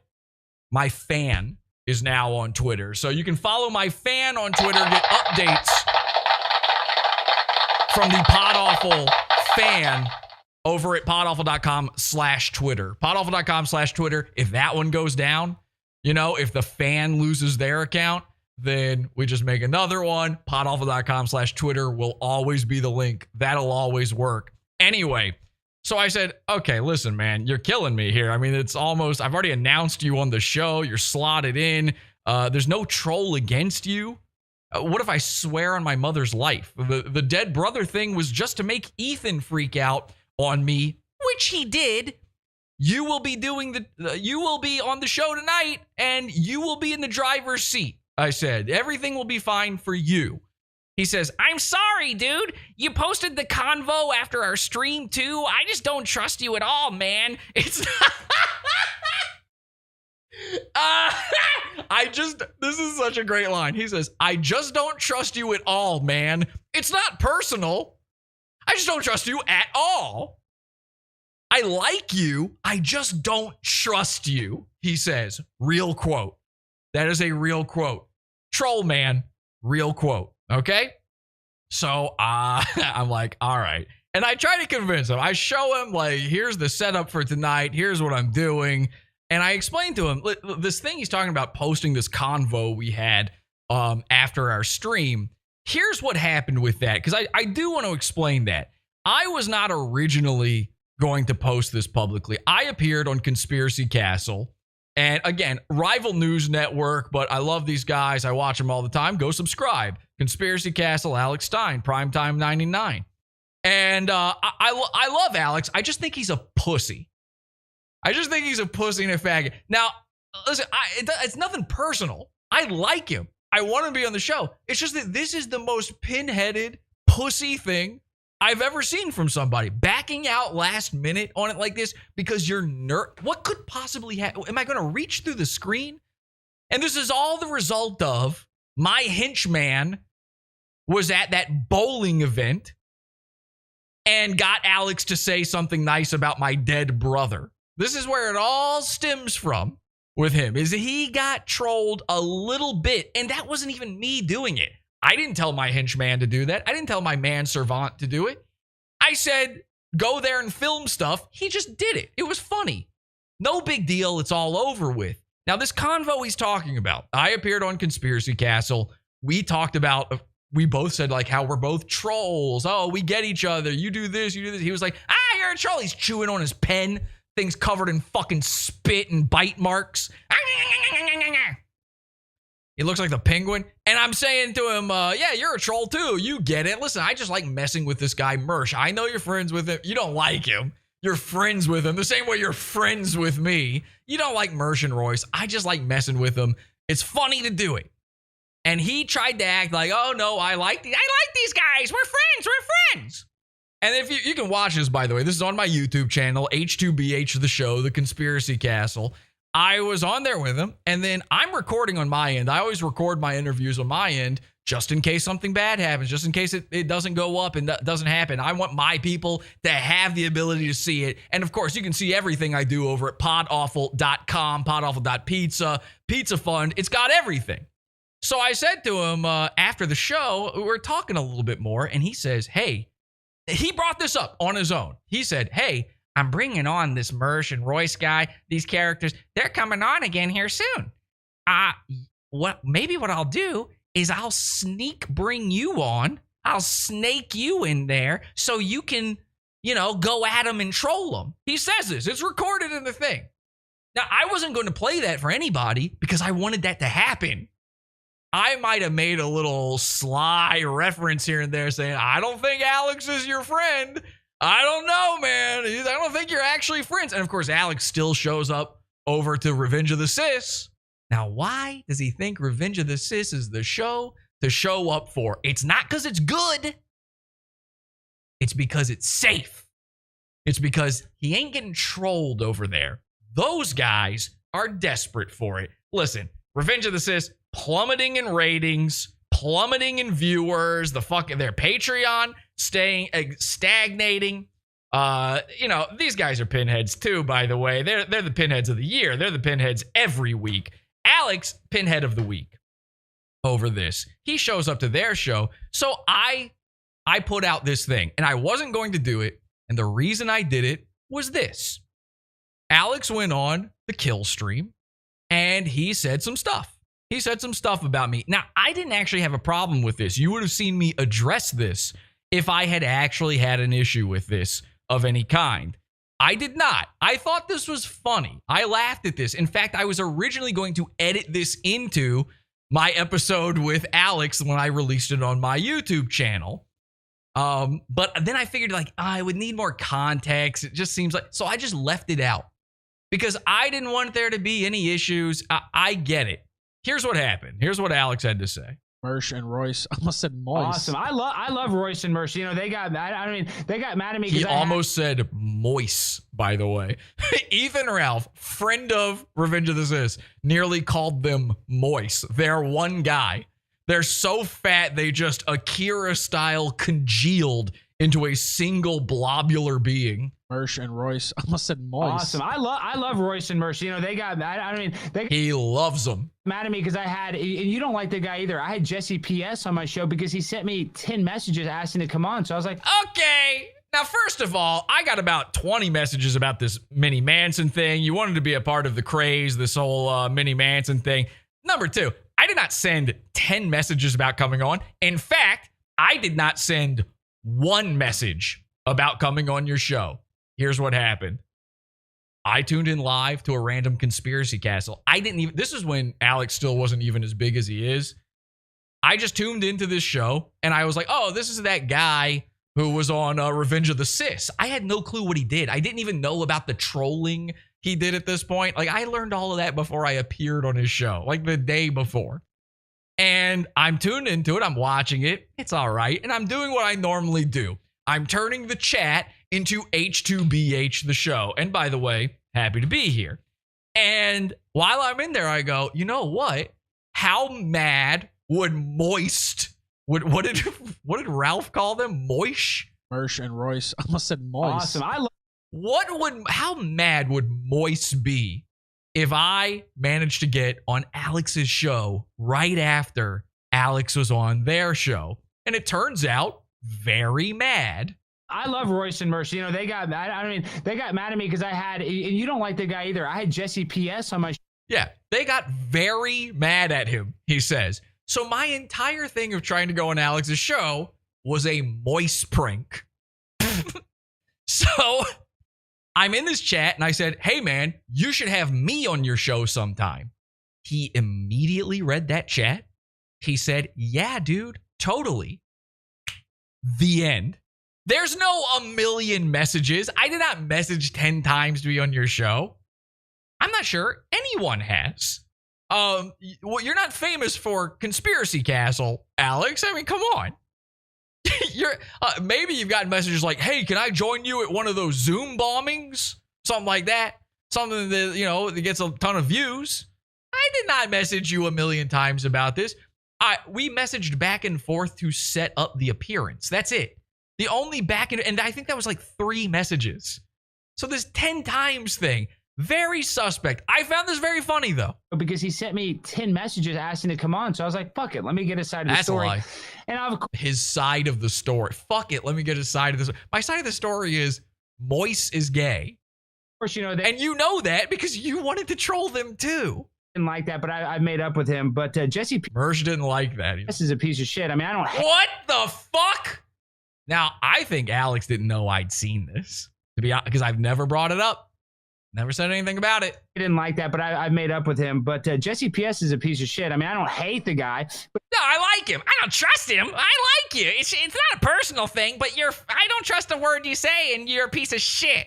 my fan is now on Twitter. So you can follow my fan on Twitter, get updates from the Pod Awful fan over at podawful.com/Twitter. Podawful.com/Twitter. If that one goes down, if the fan loses their account, then we just make another one. Podawful.com/Twitter will always be the link. That'll always work. Anyway, so I said, okay, listen, man, you're killing me here. I mean, it's almost, I've already announced you on the show. You're slotted in. There's no troll against you. What if I swear on my mother's life? The dead brother thing was just to make Ethan freak out on me, which he did. You will be you will be on the show tonight, and you will be in the driver's seat. I said, everything will be fine for you. He says, I'm sorry, dude. You posted the convo after our stream, too. I just don't trust you at all, man. It's this is such a great line. He says, I just don't trust you at all, man. It's not personal. I just don't trust you at all. I like you. I just don't trust you, he says. Real quote. That is a real quote. Troll man, real quote. Okay? So I'm like, all right. And I try to convince him. I show him, like, here's the setup for tonight. Here's what I'm doing. And I explained to him, this thing he's talking about, posting this convo we had after our stream. Here's what happened with that, because I do want to explain that. I was not originally going to post this publicly. I appeared on Conspiracy Castle. And again, rival news network, but I love these guys. I watch them all the time. Go subscribe. Conspiracy Castle, Alex Stein, Primetime 99. And I love Alex. I just think he's a pussy. I just think he's a pussy and a faggot. Now, listen, it's nothing personal. I like him. I want him to be on the show. It's just that this is the most pinheaded pussy thing I've ever seen from somebody. Backing out last minute on it like this because you're what could possibly happen? Am I going to reach through the screen? And this is all the result of my henchman was at that bowling event and got Alex to say something nice about my dead brother. This is where it all stems from with him, is that he got trolled a little bit, and that wasn't even me doing it. I didn't tell my henchman to do that. I didn't tell my manservant to do it. I said, go there and film stuff. He just did it. It was funny. No big deal. It's all over with. Now, this convo he's talking about, I appeared on Conspiracy Castle. We talked about, we both said, like, how we're both trolls. Oh, we get each other. You do this, you do this. He was like, you're a troll. He's chewing on his pen. Things covered in fucking spit and bite marks. He looks like the Penguin. And I'm saying to him, yeah, you're a troll too. You get it. Listen, I just like messing with this guy, Mersh. I know you're friends with him. You don't like him. You're friends with him. The same way you're friends with me. You don't like Mersh and Royce. I just like messing with him. It's funny to do it. And he tried to act like, oh no, I like these guys. We're friends. And if you can watch this, by the way, this is on my YouTube channel, H2BH, the show, The Conspiracy Castle. I was on there with him, and then I'm recording on my end. I always record my interviews on my end just in case something bad happens, just in case it doesn't go up and doesn't happen. I want my people to have the ability to see it. And of course, you can see everything I do over at podawful.com, podawful.pizza, Pizza Fund. It's got everything. So I said to him after the show, we were talking a little bit more, and he says, hey, he brought this up on his own. He said, hey, I'm bringing on this Mersh and Royce guy, these characters. They're coming on again here soon. Maybe what I'll do is I'll sneak bring you on. I'll snake you in there so you can, go at them and troll them. He says this. It's recorded in the thing. Now, I wasn't going to play that for anybody because I wanted that to happen. I might have made a little sly reference here and there saying, I don't think Alex is your friend. I don't know, man. I don't think you're actually friends. And of course, Alex still shows up over to Revenge of the Sis. Now, why does he think Revenge of the Sis is the show to show up for? It's not because it's good. It's because it's safe. It's because he ain't getting trolled over there. Those guys are desperate for it. Listen, Revenge of the Sis, plummeting in ratings, plummeting in viewers, their Patreon stagnating. These guys are pinheads too, by the way. They're the pinheads of the year. They're the pinheads every week. Alex, pinhead of the week over this. He shows up to their show. So I put out this thing, and I wasn't going to do it. And the reason I did it was this. Alex went on the kill stream, and he said some stuff. He said some stuff about me. Now, I didn't actually have a problem with this. You would have seen me address this if I had actually had an issue with this of any kind. I did not. I thought this was funny. I laughed at this. In fact, I was originally going to edit this into my episode with Alex when I released it on my YouTube channel. But then I figured I would need more context. It just seems like, so I just left it out because I didn't want there to be any issues. I get it. Here's what happened. Here's what Alex had to say. Mersh and Royce. I almost said moist. Awesome. I love Royce and Mersh. They got mad. They got mad at me. He almost said moist, by the way. Ethan Ralph, friend of Revenge of the Sis, nearly called them moist. They're one guy. They're so fat, they just Akira style congealed into a single blobular being. Mersh and Royce. I almost said Moise. Awesome. I love Royce and Mersh. You know, they got, I mean, he loves them. Mad at me because I had, and you don't like the guy either. I had Jesse PS on my show because he sent me 10 messages asking to come on. So I was like, okay. Now, first of all, I got about 20 messages about this Mini Manson thing. You wanted to be a part of the craze, this whole Mini Manson thing. Number two, I did not send 10 messages about coming on. In fact, I did not send one message about coming on your show. Here's what happened. I tuned in live to a random conspiracy castle. This is when Alex still wasn't even as big as he is. I just tuned into this show and I was like, oh, this is that guy who was on Revenge of the Sis. I had no clue what he did. I didn't even know about the trolling he did at this point. Like, I learned all of that before I appeared on his show, like the day before. And I'm tuned into it. I'm watching it. It's all right. And I'm doing what I normally do. I'm turning the chat into H2BH the show. And by the way, happy to be here. And while I'm in there, I go, you know what? How mad would Moist, what did Ralph call them? Moish? Mersh and Royce. I almost said Moise. awesome. How mad would Moist be if I managed to get on Alex's show right after Alex was on their show? And it turns out very mad. I love Royce and Mersh. You know, they got mad at me because I had, and you don't like the guy either. I had Jesse PS on my show. Yeah, they got very mad at him, he says. So my entire thing of trying to go on Alex's show was a Moist prank. So I'm in this chat and I said, hey man, you should have me on your show sometime. He immediately read that chat. He said, yeah, dude, totally. The end. There's no a million messages. I did not message 10 times to be on your show. I'm not sure anyone has. Well, you're not famous for Conspiracy Castle, Alex. I mean, come on. You're maybe you've gotten messages like, hey, can I join you at one of those Zoom bombings? Something like that. Something that, you know, that gets a ton of views. I did not message you a million times about this. We messaged back and forth to set up the appearance. That's it. The only back and I think that was like 3 messages. So this 10 times thing, very suspect. I found this very funny though. Because he sent me 10 messages asking to come on. So I was like, fuck it. Let me get his side of the story. That's a lie. And his side of the story. Fuck it. Let me get his side of the story. My side of the story is Moise is gay. Of course, you know that. And you know that because you wanted to troll them too. Didn't like that, but I made up with him. But Jesse Mersh didn't like that. This is a piece of shit. I mean, I don't. What the fuck? Now, I think Alex didn't know I'd seen this, to be honest, because I've never brought it up. Never said anything about it. I didn't like that, but I made up with him. But Jesse PS is a piece of shit. I mean, I don't hate the guy. But no, I like him. I don't trust him. I like you. It's not a personal thing, but I don't trust a word you say, and you're a piece of shit.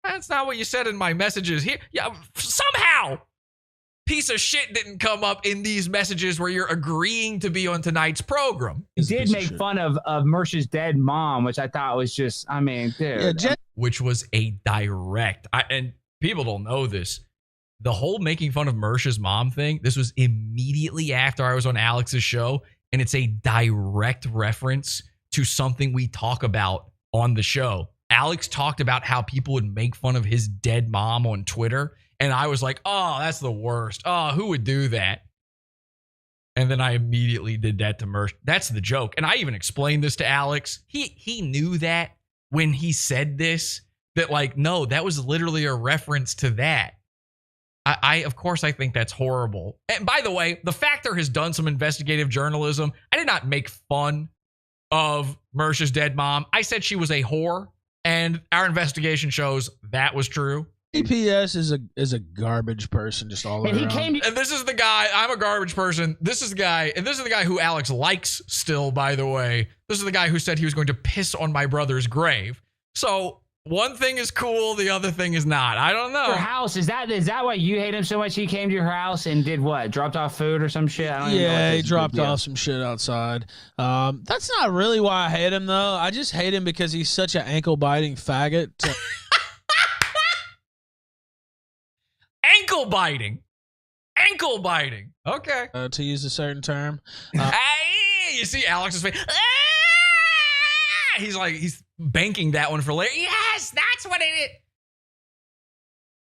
That's not what you said in my messages here. Yeah, somehow, piece of shit didn't come up in these messages where you're agreeing to be on tonight's program. He did make fun of Mersh's dead mom, which I thought was just, I mean, dude. Yeah, which was a direct, and people don't know this, the whole making fun of Mersh's mom thing, this was immediately after I was on Alex's show, and it's a direct reference to something we talk about on the show. Alex talked about how people would make fun of his dead mom on Twitter, and I was like, oh, that's the worst. Oh, who would do that? And then I immediately did that to Mersh. That's the joke. And I even explained this to Alex. He knew that when he said this, that like, no, that was literally a reference to that. Of course, I think that's horrible. And by the way, The Factor has done some investigative journalism. I did not make fun of Mersh's dead mom. I said she was a whore, and our investigation shows that was true. CPS is a garbage person just all around. And this is the guy. I'm a garbage person. This is the guy, and this is the guy who Alex likes still, by the way. This is the guy who said he was going to piss on my brother's grave. So one thing is cool, the other thing is not. I don't know. Your house, is that why you hate him so much? He came to your house and did what? Dropped off food or some shit? I don't even know what he dropped off some shit outside. That's not really why I hate him, though. I just hate him because he's such an ankle-biting faggot. Ankle biting. Okay. To use a certain term. Hey, you see Alex's face. He's banking that one for later. Yes. That's what it is.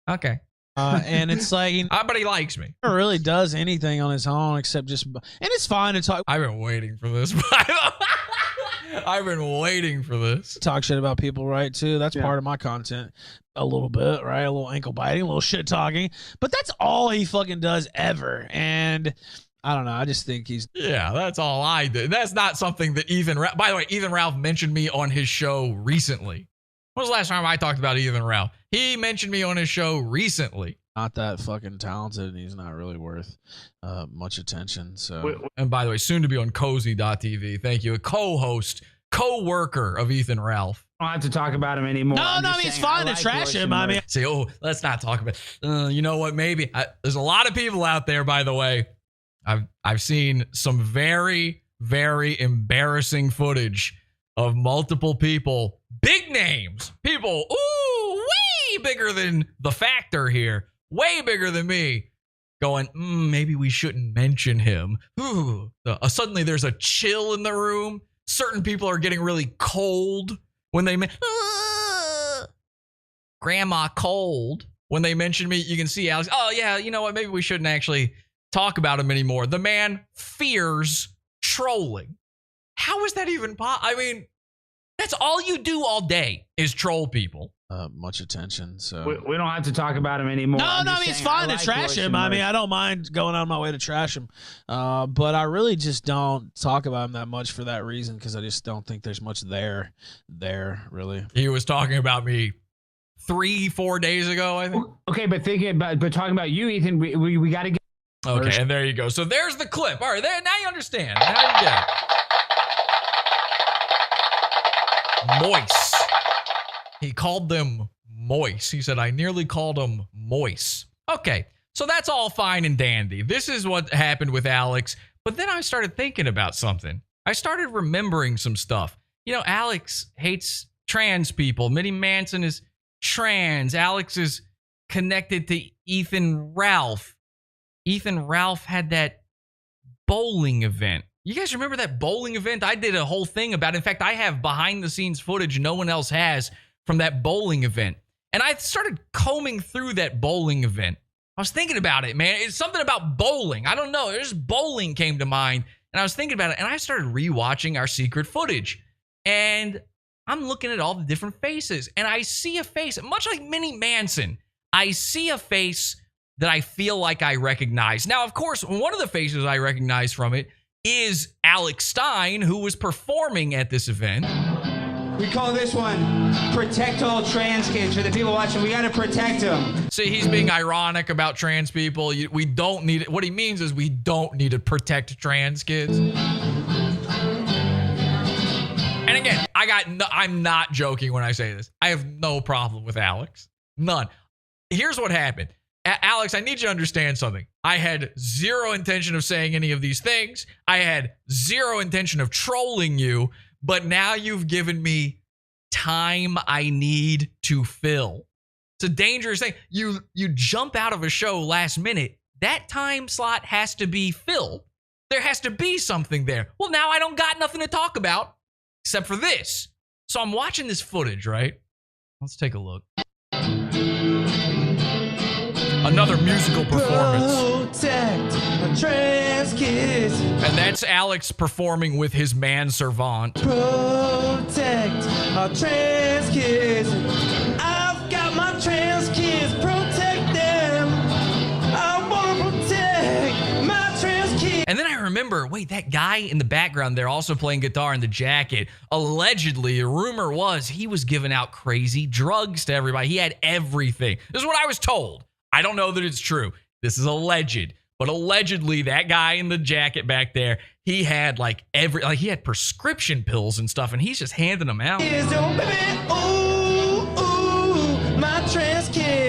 Okay. And it's like, but he likes me. Never really does anything on his own except just, and it's fine to talk. I've been waiting for this. I've been waiting for this. Talk shit about people, right? Too. That's part of my content. A little bit, right? A little ankle biting, a little shit talking. But that's all he fucking does ever. And I don't know. I just think he's. Yeah, that's all I do. That's not something that by the way, Ethan Ralph mentioned me on his show recently. When was the last time I talked about Ethan Ralph? He mentioned me on his show recently. Not that fucking talented, and he's not really worth much attention. So, and by the way, soon to be on Cozy.tv. Thank you. A co-host, co-worker of Ethan Ralph. I don't have to talk about him anymore. No, I mean, it's fine to trash him. I mean, say, let's not talk about. You know what? Maybe there's a lot of people out there. By the way, I've seen some very, very embarrassing footage of multiple people, big names, people, way bigger than the Factor here, way bigger than me, going, maybe we shouldn't mention him. Suddenly there's a chill in the room. Certain people are getting really cold when they Grandma cold. When they mention me, you can see Alex, oh yeah, you know what, maybe we shouldn't actually talk about him anymore. The man fears trolling. How is that even possible? I mean, that's all you do all day is troll people. Much attention. So we don't have to talk about him anymore. No, I mean, it's fine to trash him. I mean, I don't mind going on my way to trash him. But I really just don't talk about him that much for that reason, because I just don't think there's much there, really. He was talking about me 3-4 days ago, I think. Okay, but talking about you, Ethan, we got to get. Okay, and there you go. So there's the clip. All right, there. Now you understand. Now you get it. Moist. He called them moist. He said, I nearly called them moist. Okay, so that's all fine and dandy. This is what happened with Alex. But then I started thinking about something. I started remembering some stuff. You know, Alex hates trans people. Mini Manson is trans. Alex is connected to Ethan Ralph. Ethan Ralph had that bowling event. You guys remember that bowling event? I did a whole thing about it. In fact, I have behind the scenes footage no one else has from that bowling event. And I started combing through that bowling event. I was thinking about it, man. It's something about bowling. I don't know. There's bowling came to mind. And I was thinking about it. And I started rewatching our secret footage. And I'm looking at all the different faces. And I see a face, much like Mini Manson. I see a face that I feel like I recognize. Now, of course, one of the faces I recognize from it is Alex Stein, who was performing at this event. We call this one Protect All Trans Kids. For the people watching, we got to protect them. See, he's being ironic about trans people. We don't need it. What he means is we don't need to protect trans kids. And again, I'm not joking when I say this. I have no problem with Alex. None. Here's what happened. Alex, I need you to understand something. I had zero intention of saying any of these things. I had zero intention of trolling you, but now you've given me time I need to fill. It's a dangerous thing. You jump out of a show last minute. That time slot has to be filled. There has to be something there. Well, now I don't got nothing to talk about except for this. So I'm watching this footage, right? Let's take a look. Another musical performance. Protect a trans kids. And that's Alex performing with his manservant. Protect our trans kids. I've got my trans kids. Protect them. I want to protect my trans kids. And then I remember, wait, that guy in the background there also playing guitar in the jacket. Allegedly, the rumor was he was giving out crazy drugs to everybody. He had everything. This is what I was told. I don't know that it's true. This is alleged. But allegedly, that guy in the jacket back there, he had he had prescription pills and stuff, and he's just handing them out.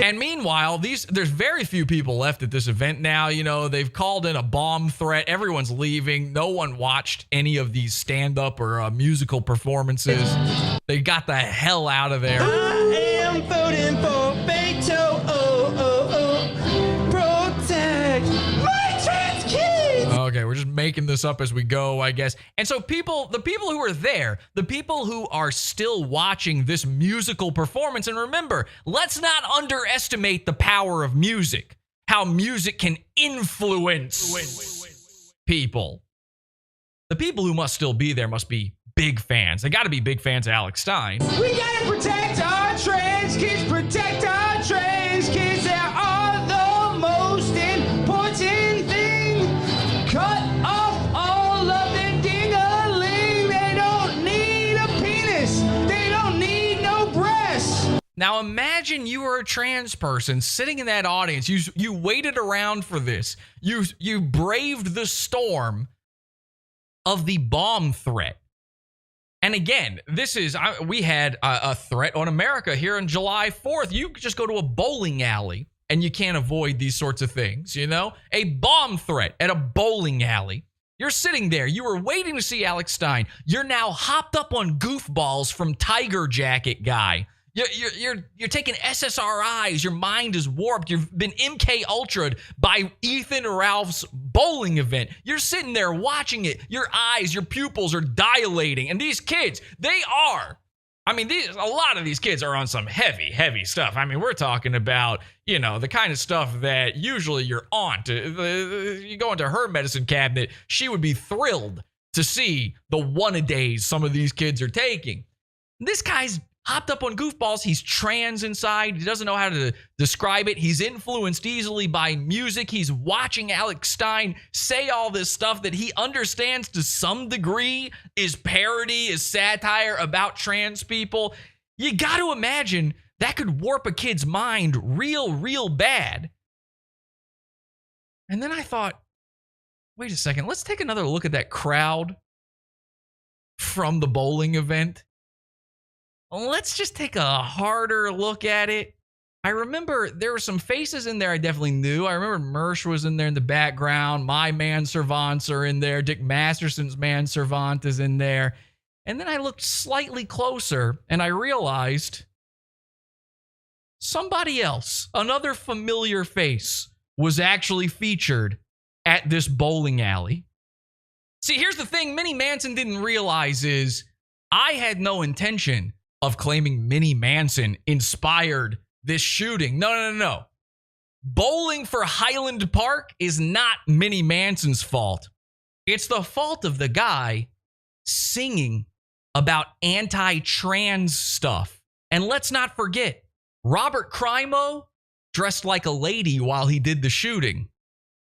And meanwhile, there's very few people left at this event now. You know, they've called in a bomb threat. Everyone's leaving. No one watched any of these stand-up or musical performances. They got the hell out of there. I am voting for Beto. Protect my trans kids. Okay, we're just making making this up as we go, I guess. And so the people who are there, the people who are still watching this musical performance, and remember, let's not underestimate the power of music, how music can influence people. The people who must still be there must be big fans. They got to be big fans of Alex Stein. We gotta protect our trans kids, protect our trans kids. They are the most important thing. Cut off all of their ding-a-ling. They don't need a penis. They don't need no breasts. Now imagine you were a trans person sitting in that audience. You waited around for this. You braved the storm of the bomb threat. And again, we had a threat on America here on July 4th. You could just go to a bowling alley and you can't avoid these sorts of things, you know? A bomb threat at a bowling alley. You're sitting there. You were waiting to see Alex Stein. You're now hopped up on goofballs from Tiger Jacket guy. You're taking SSRIs. Your mind is warped. You've been MK Ultra'd by Ethan Ralph's bowling event. You're sitting there watching it. Your eyes, your pupils are dilating. And these kids, a lot of these kids are on some heavy stuff. I mean, we're talking about, you know, the kind of stuff that usually your aunt, you go into her medicine cabinet, she would be thrilled to see the one-a-days some of these kids are taking. This guy's hopped up on goofballs. He's trans inside. He doesn't know how to describe it. He's influenced easily by music. He's watching Alex Stein say all this stuff that he understands to some degree is parody, is satire about trans people. You got to imagine that could warp a kid's mind real bad. And then I thought, wait a second, let's take another look at that crowd from the bowling event. Let's just take a harder look at it. I remember there were some faces in there I definitely knew. I remember Mersh was in there in the background. My man Servants are in there. Dick Masterson's man Servant is in there. And then I looked slightly closer and I realized somebody else, another familiar face, was actually featured at this bowling alley. See, here's the thing Mini Manson didn't realize is I had no intention of claiming Mini Manson inspired this shooting. No. Bowling for Highland Park is not Mini Manson's fault. It's the fault of the guy singing about anti-trans stuff. And let's not forget, Robert Crimo dressed like a lady while he did the shooting.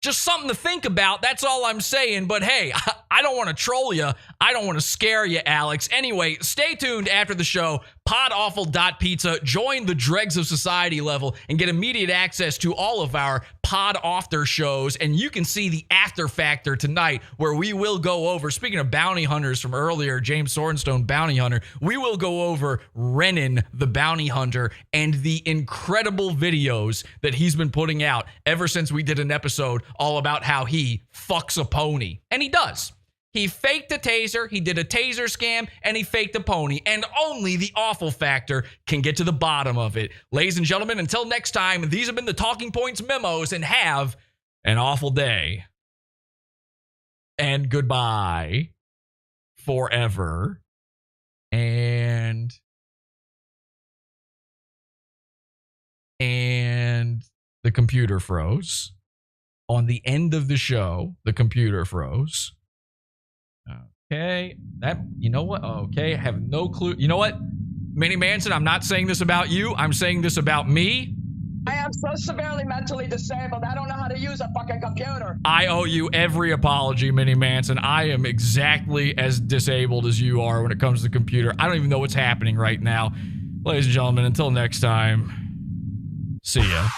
Just something to think about. That's all I'm saying. But hey, I don't want to troll you. I don't want to scare you, Alex. Anyway, stay tuned after the show. Podawful.pizza. Join the Dregs of Society level and get immediate access to all of our Pod After shows. And you can see the After Factor tonight where we will go over, speaking of bounty hunters from earlier, James Soren Stone bounty hunter, we will go over Renan the bounty hunter and the incredible videos that he's been putting out ever since we did an episode all about how he fucks a pony. And he does. He faked a taser, he did a taser scam, and he faked a pony. And only the Awful Factor can get to the bottom of it. Ladies and gentlemen, until next time, these have been the Talking Points memos, and have an awful day. And goodbye forever. And the computer froze. On the end of the show, the computer froze. Okay, you know what? Okay, I have no clue. You know what? Mini Manson, I'm not saying this about you. I'm saying this about me. I am so severely mentally disabled, I don't know how to use a fucking computer. I owe you every apology, Mini Manson. I am exactly as disabled as you are when it comes to the computer. I don't even know what's happening right now. Ladies and gentlemen, until next time, see ya.